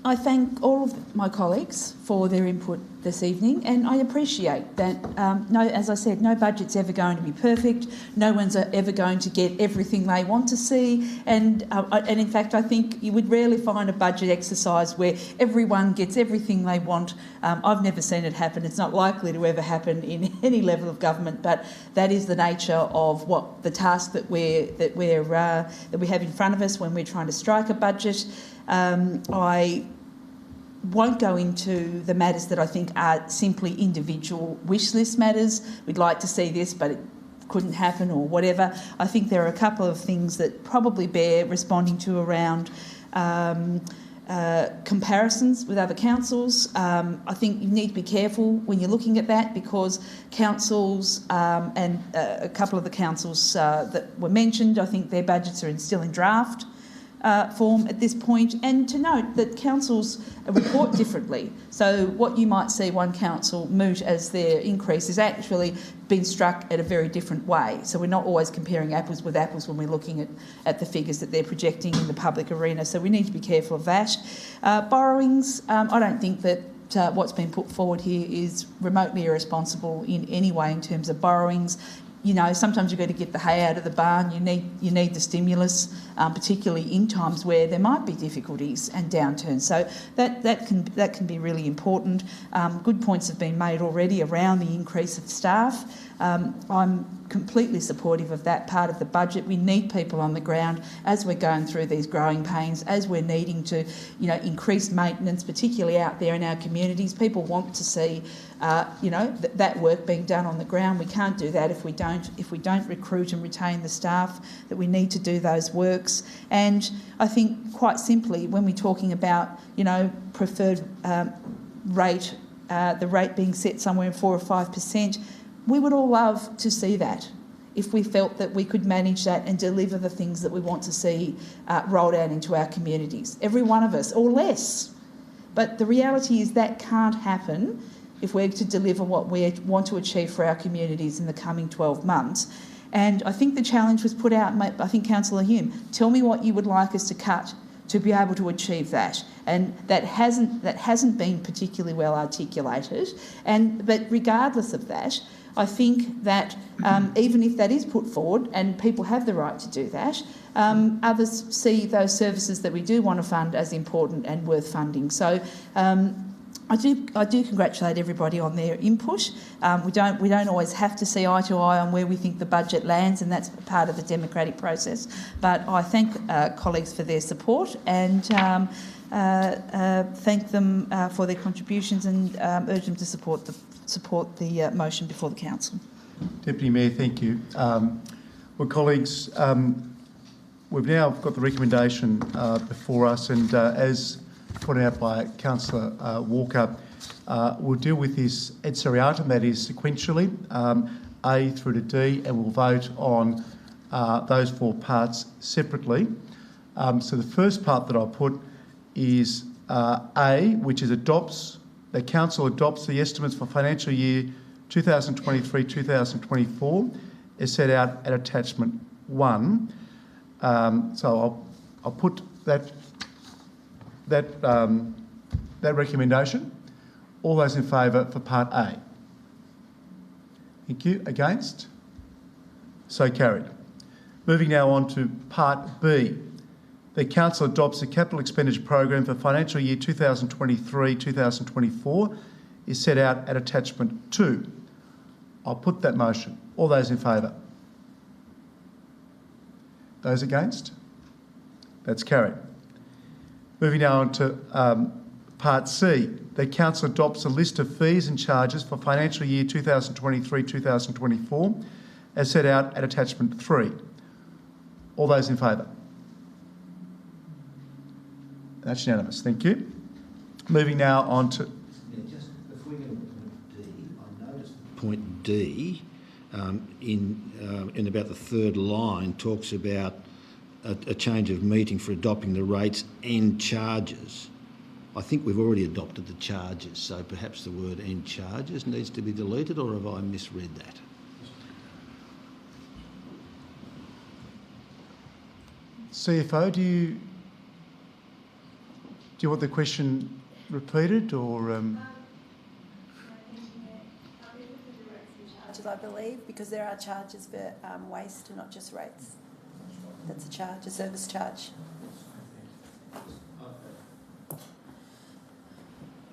I thank all of my colleagues for their input this evening, and I appreciate that, as I said, no budget's ever going to be perfect, no one's ever going to get everything they want to see, and in fact I think you would rarely find a budget exercise where everyone gets everything they want. I've never seen it happen. It's not likely to ever happen in any level of government, but that is the nature of what the task that we have in front of us when we're trying to strike a budget. I won't go into the matters that I think are simply individual wish list matters. We'd like to see this, but it couldn't happen or whatever. I think there are a couple of things that probably bear responding to around comparisons with other councils. I think you need to be careful when you're looking at that, because councils and a couple of the councils that were mentioned, I think their budgets are still in draft form at this point, and to note that councils report differently. So what you might see one council moot as their increase is actually been struck at a very different way. So we're not always comparing apples with apples when we're looking at the figures that they're projecting in the public arena. So we need to be careful of that. Borrowings, I don't think that what's been put forward here is remotely irresponsible in any way in terms of borrowings. You know, sometimes you've got to get the hay out of the barn. You need the stimulus, particularly in times where there might be difficulties and downturns. So that can be really important. Good points have been made already around the increase of staff. I'm completely supportive of that part of the budget. We need people on the ground as we're going through these growing pains, as we're needing to, increase maintenance, particularly out there in our communities. People want to see, that work being done on the ground. We can't do that if we don't recruit and retain the staff that we need to do those works. And I think quite simply, when we're talking about, preferred rate, the rate being set somewhere in 4 or 5%, we would all love to see that if we felt that we could manage that and deliver the things that we want to see rolled out into our communities. Every one of us, or less. But the reality is that can't happen if we're to deliver what we want to achieve for our communities in the coming 12 months. And I think the challenge was put out, I think Councillor Hume, tell me what you would like us to cut to be able to achieve that. And that hasn't been particularly well articulated. But regardless of that, I think that even if that is put forward and people have the right to do that, others see those services that we do want to fund as important and worth funding. So I do congratulate everybody on their input. We don't always have to see eye to eye on where we think the budget lands, and that's part of the democratic process. But I thank colleagues for their support and thank them for their contributions and urge them to support the motion before the council. Deputy Mayor, thank you. Well, colleagues, we've now got the recommendation before us, and as pointed out by Councillor Walker, we'll deal with this ad seriatim, that is sequentially, A through to D, and we'll vote on those 4 parts separately. So the first part that I'll put is A, which is the Council adopts the estimates for financial year 2023-2024 as set out at attachment 1. So I'll put that that recommendation? All those in favour for Part A? Thank you. Against? So carried. Moving now on to Part B. The Council adopts a capital expenditure program for financial year 2023-2024 is set out at attachment 2. I'll put that motion. All those in favour? Those against? That's carried. Moving now on to Part C. The Council adopts a list of fees and charges for financial year 2023-2024 as set out at attachment 3. All those in favour? That's unanimous. Thank you. Moving now on to... Just before we go to point D, I noticed point D in about the third line talks about a change of meeting for adopting the rates and charges. I think we've already adopted the charges, so perhaps the word "and charges" needs to be deleted, or have I misread that? CFO, do you want the question repeated, or? Charges, I believe, because there are charges for waste and not just rates. That's a charge, a service charge.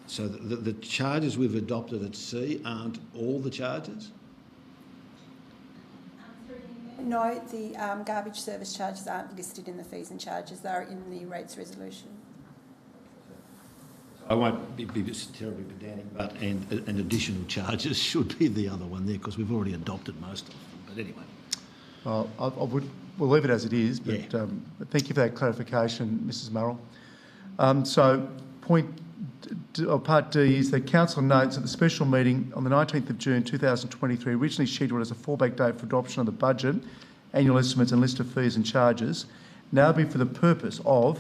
So the charges we've adopted at C aren't all the charges? No, the garbage service charges aren't listed in the fees and charges. They're in the rates resolution. I won't be terribly pedantic, but and additional charges should be the other one there, because we've already adopted most of them. But anyway. Well, we'll leave it as it is, but Yeah. Thank you for that clarification, Mrs Murrell. So Part D is the Council notes that the special meeting on the 19th of June 2023, originally scheduled as a fallback date for adoption of the budget, annual estimates and list of fees and charges, now be for the purpose of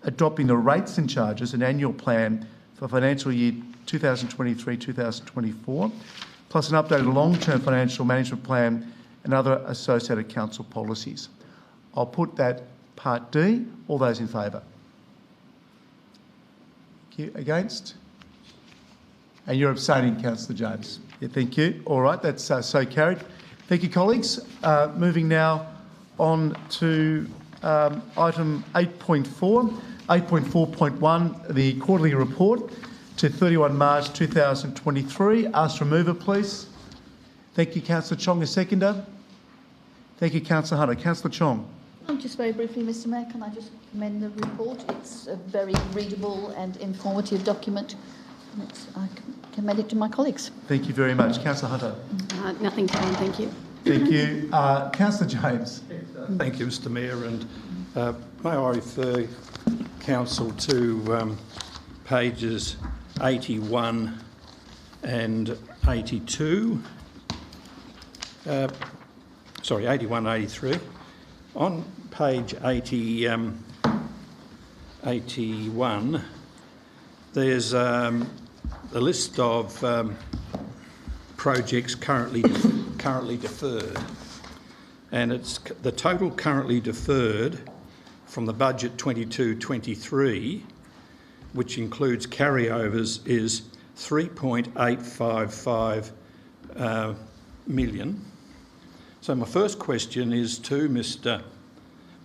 adopting the rates and charges and annual plan for financial year 2023-2024, plus an updated long-term financial management plan and other associated council policies. I'll put that Part D. All those in favour? Thank you. Against? And you're abstaining, Councillor James. Yeah, thank you. All right, that's so carried. Thank you, colleagues. Moving now on to item 8.4. 8.4.1, the quarterly report to 31 March 2023. Ask for a mover, please. Thank you, Councillor Chong, a seconder. Thank you, Councillor Hunter. Councillor Chong. Just very briefly, Mr Mayor, can I just commend the report? It's a very readable and informative document. And I commend it to my colleagues. Thank you very much. Councillor Hunter. Nothing to add, thank you. Thank you. Councillor James. Thank you, Mr Mayor, and may I refer Council to pages 81 and 82. 81 and 83. On page 81, there's a list of projects currently deferred, and it's the total currently deferred from the budget 22-23, which includes carryovers, is 3.855 million. So my first question is to Mr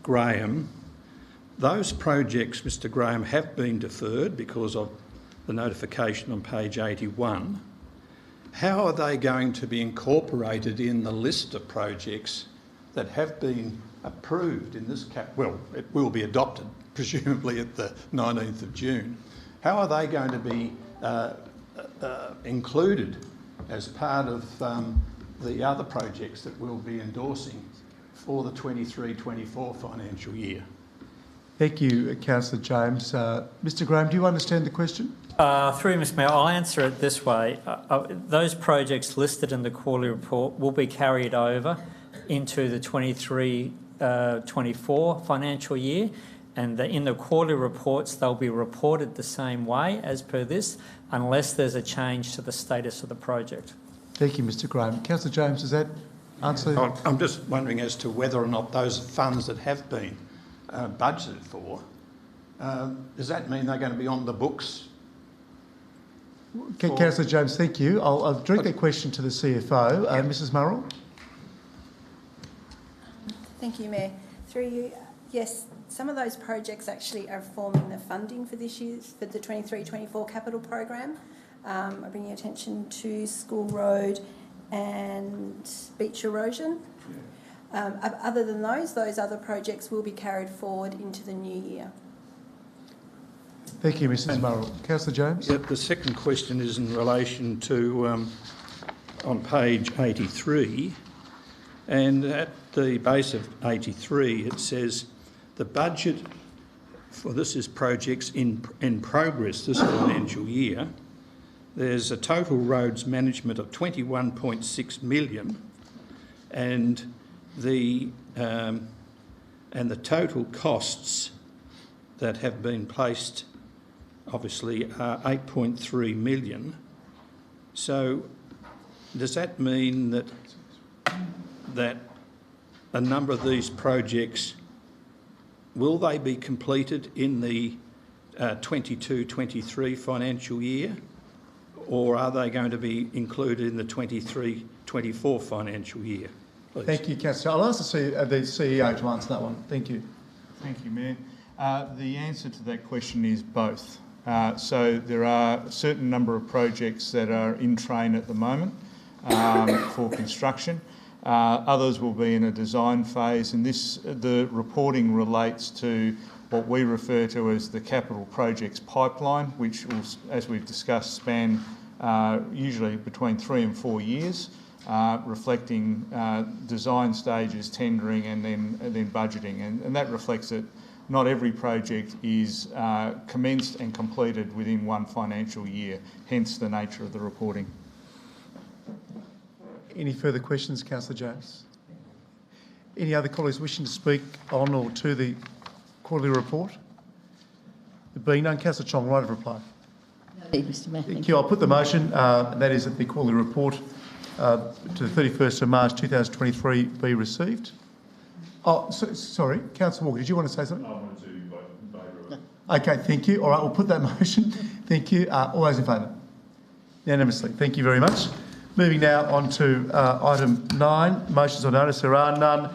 Graham. Those projects, Mr Graham, have been deferred because of the notification on page 81. How are they going to be incorporated in the list of projects that have been approved in this well, it will be adopted, presumably at the 19th of June. How are they going to be included as part of the other projects that we'll be endorsing for the 23-24 financial year? Thank you, Councillor James. Mr Graham, do you understand the question? Through Mr Mayor, I'll answer it this way. Those projects listed in the quarterly report will be carried over into the 23-24 financial year, and in the quarterly reports they'll be reported the same way as per this, unless there's a change to the status of the project. Thank you, Mr Graham. Councillor James, does that answer? I'm just wondering as to whether or not those funds that have been budgeted for Does that mean they're going to be on the books? Councillor James, thank you. I'll direct that question to the CFO. Mrs Murrell. Thank you, Mayor. Through you, yes, some of those projects actually are forming the funding for this year's, for the 23-24 capital program. I bring your attention to School Road and beach erosion. Other than those other projects will be carried forward into the new year. Thank you, Mrs Murrell. Councillor James? Yep, the second question is in relation to, on page 83, and at the base of 83 it says the budget for this is projects in progress this financial year. There's a total roads management of 21.6 million, and the total costs that have been placed obviously are 8.3 million. So does that mean that a number of these projects, will they be completed in the 22-23 financial year, or are they going to be included in the 23-24 financial year? Please. Thank you, Councillor. I'll ask the CEO to answer that one. Thank you. Thank you, Mayor. The answer to that question is both. So there are a certain number of projects that are in train at the moment for construction. Others will be in a design phase, and the reporting relates to what we refer to as the capital projects pipeline, which will, as we've discussed, span usually between 3 and 4 years, reflecting design stages, tendering, and then budgeting. And that reflects that not every project is commenced and completed within one financial year, hence the nature of the reporting. Any further questions, Councillor James? Any other colleagues wishing to speak on or to the quarterly report? There being none, Councillor Chong, right of reply. No, Mr Mayor. Thank you. I'll put the motion, and that is that the quarterly report to the 31st of March 2023 be received. Oh, sorry, Councillor Walker, did you want to say something? I wanted to vote in favour of it. Okay, thank you. All right, we'll put that motion. Thank you. All those in favour? Unanimously. Thank you very much. Moving now on to item 9, motions on notice. There are none.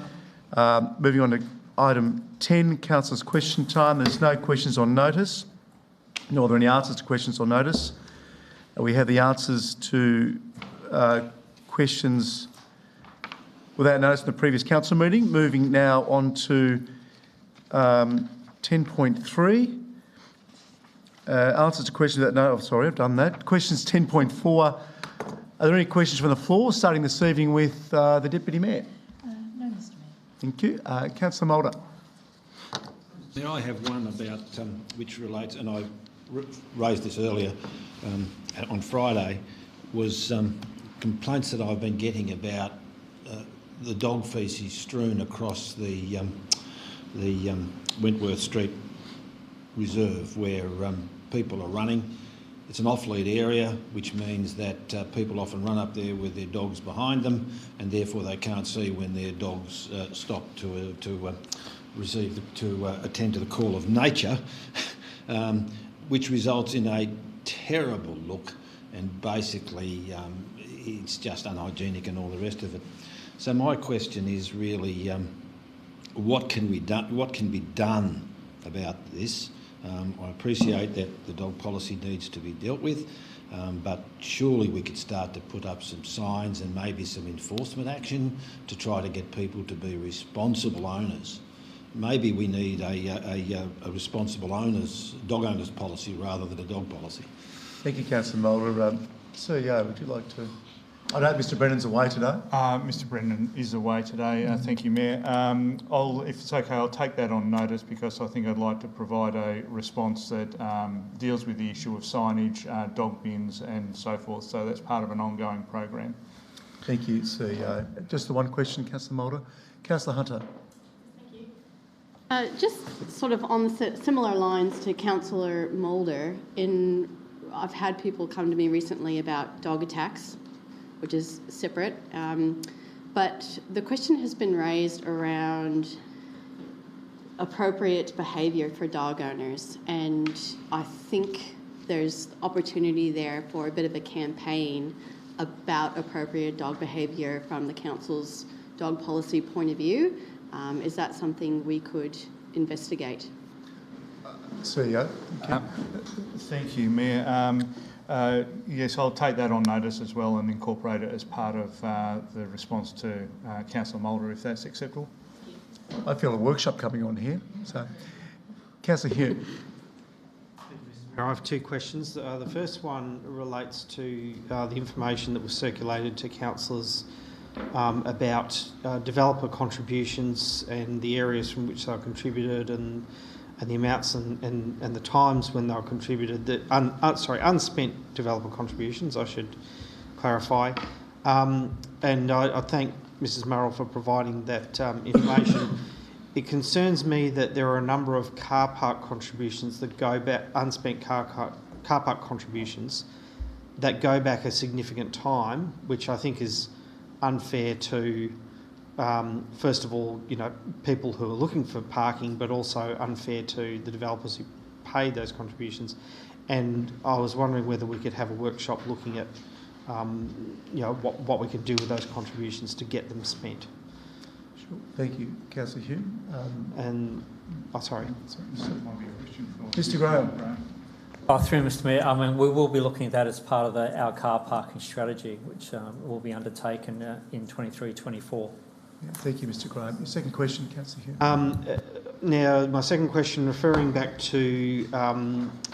Moving on to item 10, councillors' question time. There's no questions on notice, nor are there any answers to questions on notice. We have the answers to questions without notice in the previous council meeting. Moving now on to 10.3. Answers to questions without notice. Oh, sorry, I've done that. Questions 10.4. Are there any questions from the floor, starting this evening with the Deputy Mayor? No, Mr Mayor. Thank you. Councillor Mulder. Now I have one about which relates, and I raised this earlier on Friday, was complaints that I've been getting about the dog faeces strewn across the Wentworth Street Reserve, where people are running. It's an off-lead area, which means that people often run up there with their dogs behind them, and therefore they can't see when their dogs stop to attend to the call of nature, which results in a terrible look, and basically it's just unhygienic and all the rest of it. So my question is really, what can be done about this? I appreciate that the dog policy needs to be dealt with, but surely we could start to put up some signs and maybe some enforcement action to try to get people to be responsible owners. Maybe we need a responsible dog owners policy rather than a dog policy. Thank you, Councillor Mulder. CEO, would you like to? I know Mr Brennan's away today. Mr Brennan is away today. Thank you, Mayor. If it's okay, I'll take that on notice, because I think I'd like to provide a response that deals with the issue of signage, dog bins and so forth. So that's part of an ongoing program. Thank you, CEO. Just the one question, Councillor Mulder. Councillor Hunter. Just sort of on similar lines to Councillor Mulder, I've had people come to me recently about dog attacks, which is separate, but the question has been raised around appropriate behaviour for dog owners, and I think there's opportunity there for a bit of a campaign about appropriate dog behaviour from the council's dog policy point of view. Is that something we could investigate? CEO. Thank you, Mayor. Yes, I'll take that on notice as well and incorporate it as part of the response to Councillor Mulder, if that's acceptable. I feel a workshop coming on here. So, Councillor Hume. I have two questions. The first one relates to the information that was circulated to councillors about developer contributions and the areas from which they were contributed and the amounts and the times when they were contributed. Unspent developer contributions, I should clarify. And I thank Mrs. Murrell for providing that information. It concerns me that there are a number of car park contributions that go back, unspent car park contributions that go back a significant time, which I think is unfair to, first of all, people who are looking for parking, but also unfair to the developers who paid those contributions. And I was wondering whether we could have a workshop looking at, what we can do with those contributions to get them spent. Sure. Thank you, Councillor Hume. Sorry. Mr. Graham. Through Mr. Mayor, I mean, we will be looking at that as part of our car parking strategy, which will be undertaken in 23-24. Thank you, Mr. Graham. Your second question, Councillor Hume. Now, my second question, referring back to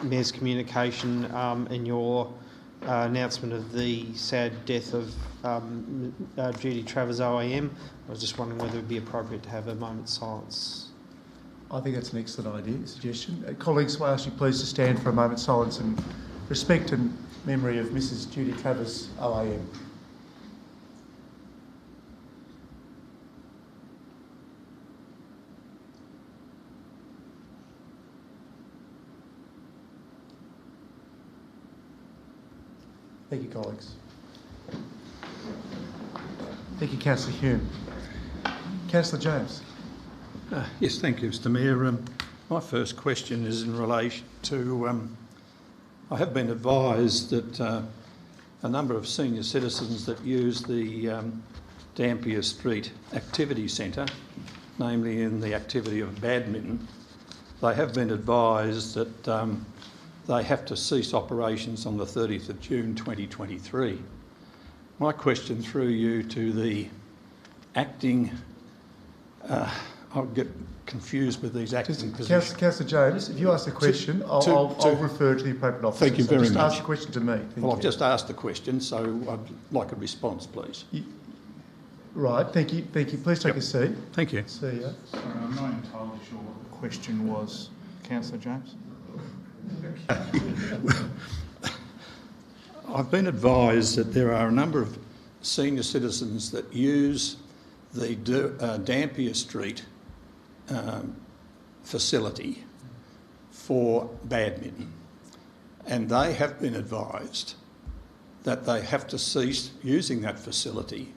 Mayor's communication and your announcement of the sad death of Judy Travers OAM, I was just wondering whether it would be appropriate to have a moment's silence. I think that's an excellent suggestion. Colleagues, I ask you please to stand for a moment's silence in respect and memory of Mrs. Judy Travers OAM. Thank you, colleagues. Thank you, Councillor Hume. Councillor James. Yes, thank you, Mr. Mayor. My first question is in relation to, I have been advised that a number of senior citizens that use the Dampier Street Activity Centre, namely in the activity of badminton, they have been advised that they have to cease operations on the 30th of June 2023. My question through you to the acting, I'll get confused with these acting positions. Councillor James, if you ask the question, I'll refer to the appropriate officer. Thank you very much. Just ask the question to me. I've just asked the question, so I'd like a response, please. Right, thank you. Please take a seat. Thank you. See you. Sorry, I'm not entirely sure what the question was, Councillor James. I've been advised that there are a number of senior citizens that use the Dampier Street facility for badminton, and they have been advised that they have to cease using that facility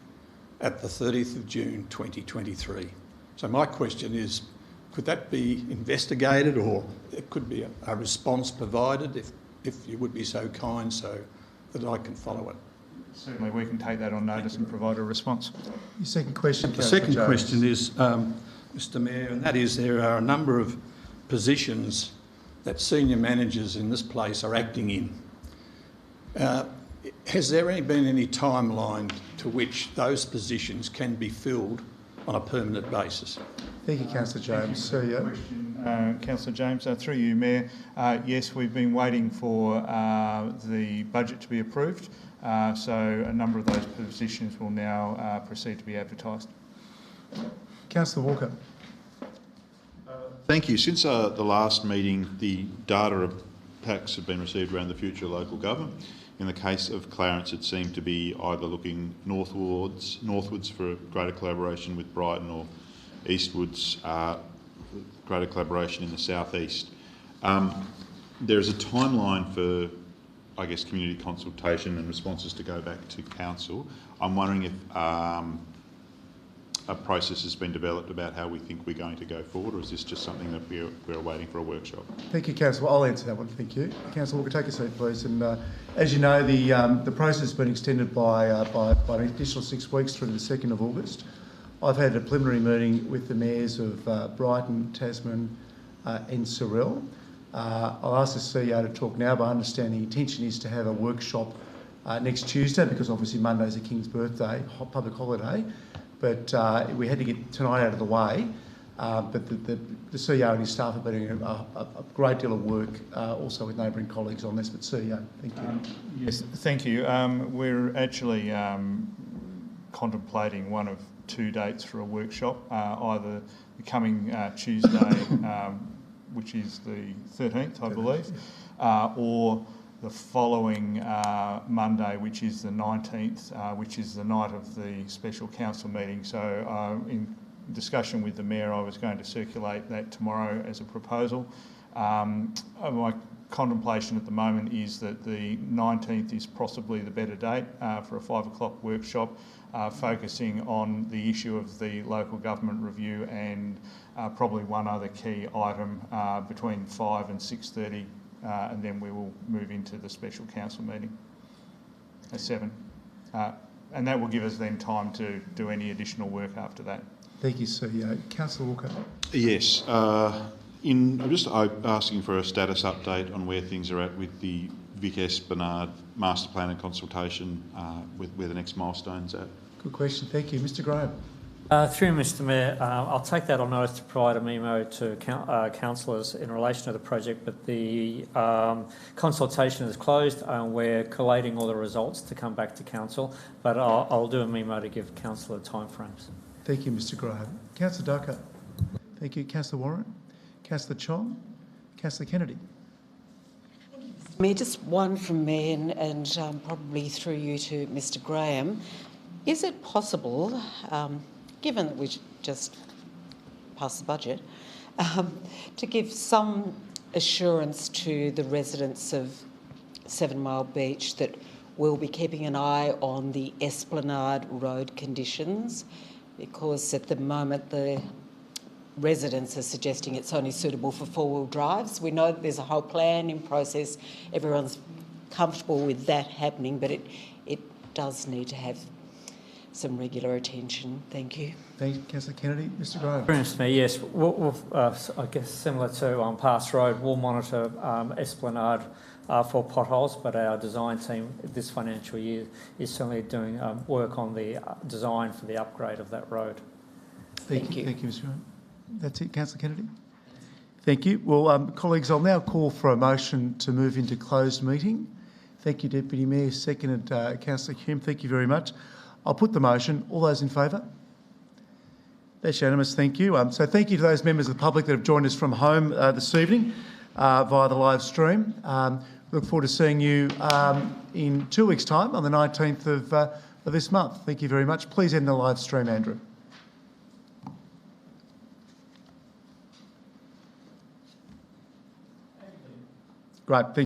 at the 30th of June 2023. So my question is, could that be investigated, or it could be a response provided if you would be so kind so that I can follow it? Certainly, we can take that on notice and provide a response. Your second question, The second question is, Mr. Mayor, and that is there are a number of positions that senior managers in this place are acting in. Has there been any timeline to which those positions can be filled on a permanent basis? Thank you, Councillor James. Councillor James, through you, Mayor. Yes, we've been waiting for the budget to be approved, so a number of those positions will now proceed to be advertised. Councillor Walker. Thank you. Since the last meeting, the data packs have been received around the future of local government. In the case of Clarence, it seemed to be either looking northwards for greater collaboration with Brighton, or eastwards, greater collaboration in the southeast. There is a timeline for, I guess, community consultation and responses to go back to council. I'm wondering if a process has been developed about how we think we're going to go forward, or is this just something that we're awaiting for a workshop? Thank you, Councillor. I'll answer that one. Thank you. Councillor Walker, take a seat, please. And as you know, the process has been extended by an additional 6 weeks through to the 2nd of August. I've had a preliminary meeting with the mayors of Brighton, Tasman and Sorell. I'll ask the CEO to talk now, but I understand the intention is to have a workshop next Tuesday, because obviously Monday's a King's birthday, public holiday. But we had to get tonight out of the way. But the CEO and his staff have been doing a great deal of work, also with neighbouring colleagues on this. But CEO, thank you. Yes, thank you. We're actually contemplating one of 2 dates for a workshop, either the coming Tuesday, which is the 13th, I believe, or the following Monday, which is the 19th, which is the night of the special council meeting. So in discussion with the Mayor, I was going to circulate that tomorrow as a proposal. My contemplation at the moment is that the 19th is possibly the better date for a 5 o'clock workshop, focusing on the issue of the local government review and probably one other key item between 5 and 6:30. And then we will move into the special council meeting at 7. And that will give us then time to do any additional work after that. Thank you, CEO. Councillor Walker. Yes. I'm just asking for a status update on where things are at with the Vic Esplanade master plan and consultation, with where the next milestone's at. Good question. Thank you. Mr Graham. Through Mr Mayor, I'll take that on notice to provide a memo to councillors in relation to the project, but the consultation is closed and we're collating all the results to come back to council, but I'll do a memo to give councillor timeframes. Thank you, Mr Graham. Councillor Ducker. Thank you. Councillor Warren. Councillor Chong. Councillor Kennedy. Mayor, just one from me and probably through you to Mr Graham. Is it possible, given that we just passed the budget, to give some assurance to the residents of 7 Mile Beach that we'll be keeping an eye on the Esplanade road conditions? Because at the moment the residents are suggesting it's only suitable for 4-wheel drives. We know that there's a whole plan in process. Everyone's comfortable with that happening, but it does need to have some regular attention. Thank you. Thank you, Councillor Kennedy. Mr Graham. Thanks, Mayor. Yes, we'll I guess similar to Pass Road, we'll monitor Esplanade for potholes, but our design team this financial year is certainly doing work on the design for the upgrade of that road. Thank you. Thank you, Mr Graham. That's it, Councillor Kennedy. Thank you. Well, colleagues, I'll now call for a motion to move into closed meeting. Thank you, Deputy Mayor. Seconded, Councillor Hume. Thank you very much. I'll put the motion. All those in favour? That's unanimous. Thank you. So thank you to those members of the public that have joined us from home this evening via the live stream. Look forward to seeing you in 2 weeks' time on the 19th of this month. Thank you very much. Please end the live stream, Andrew. Great. Thank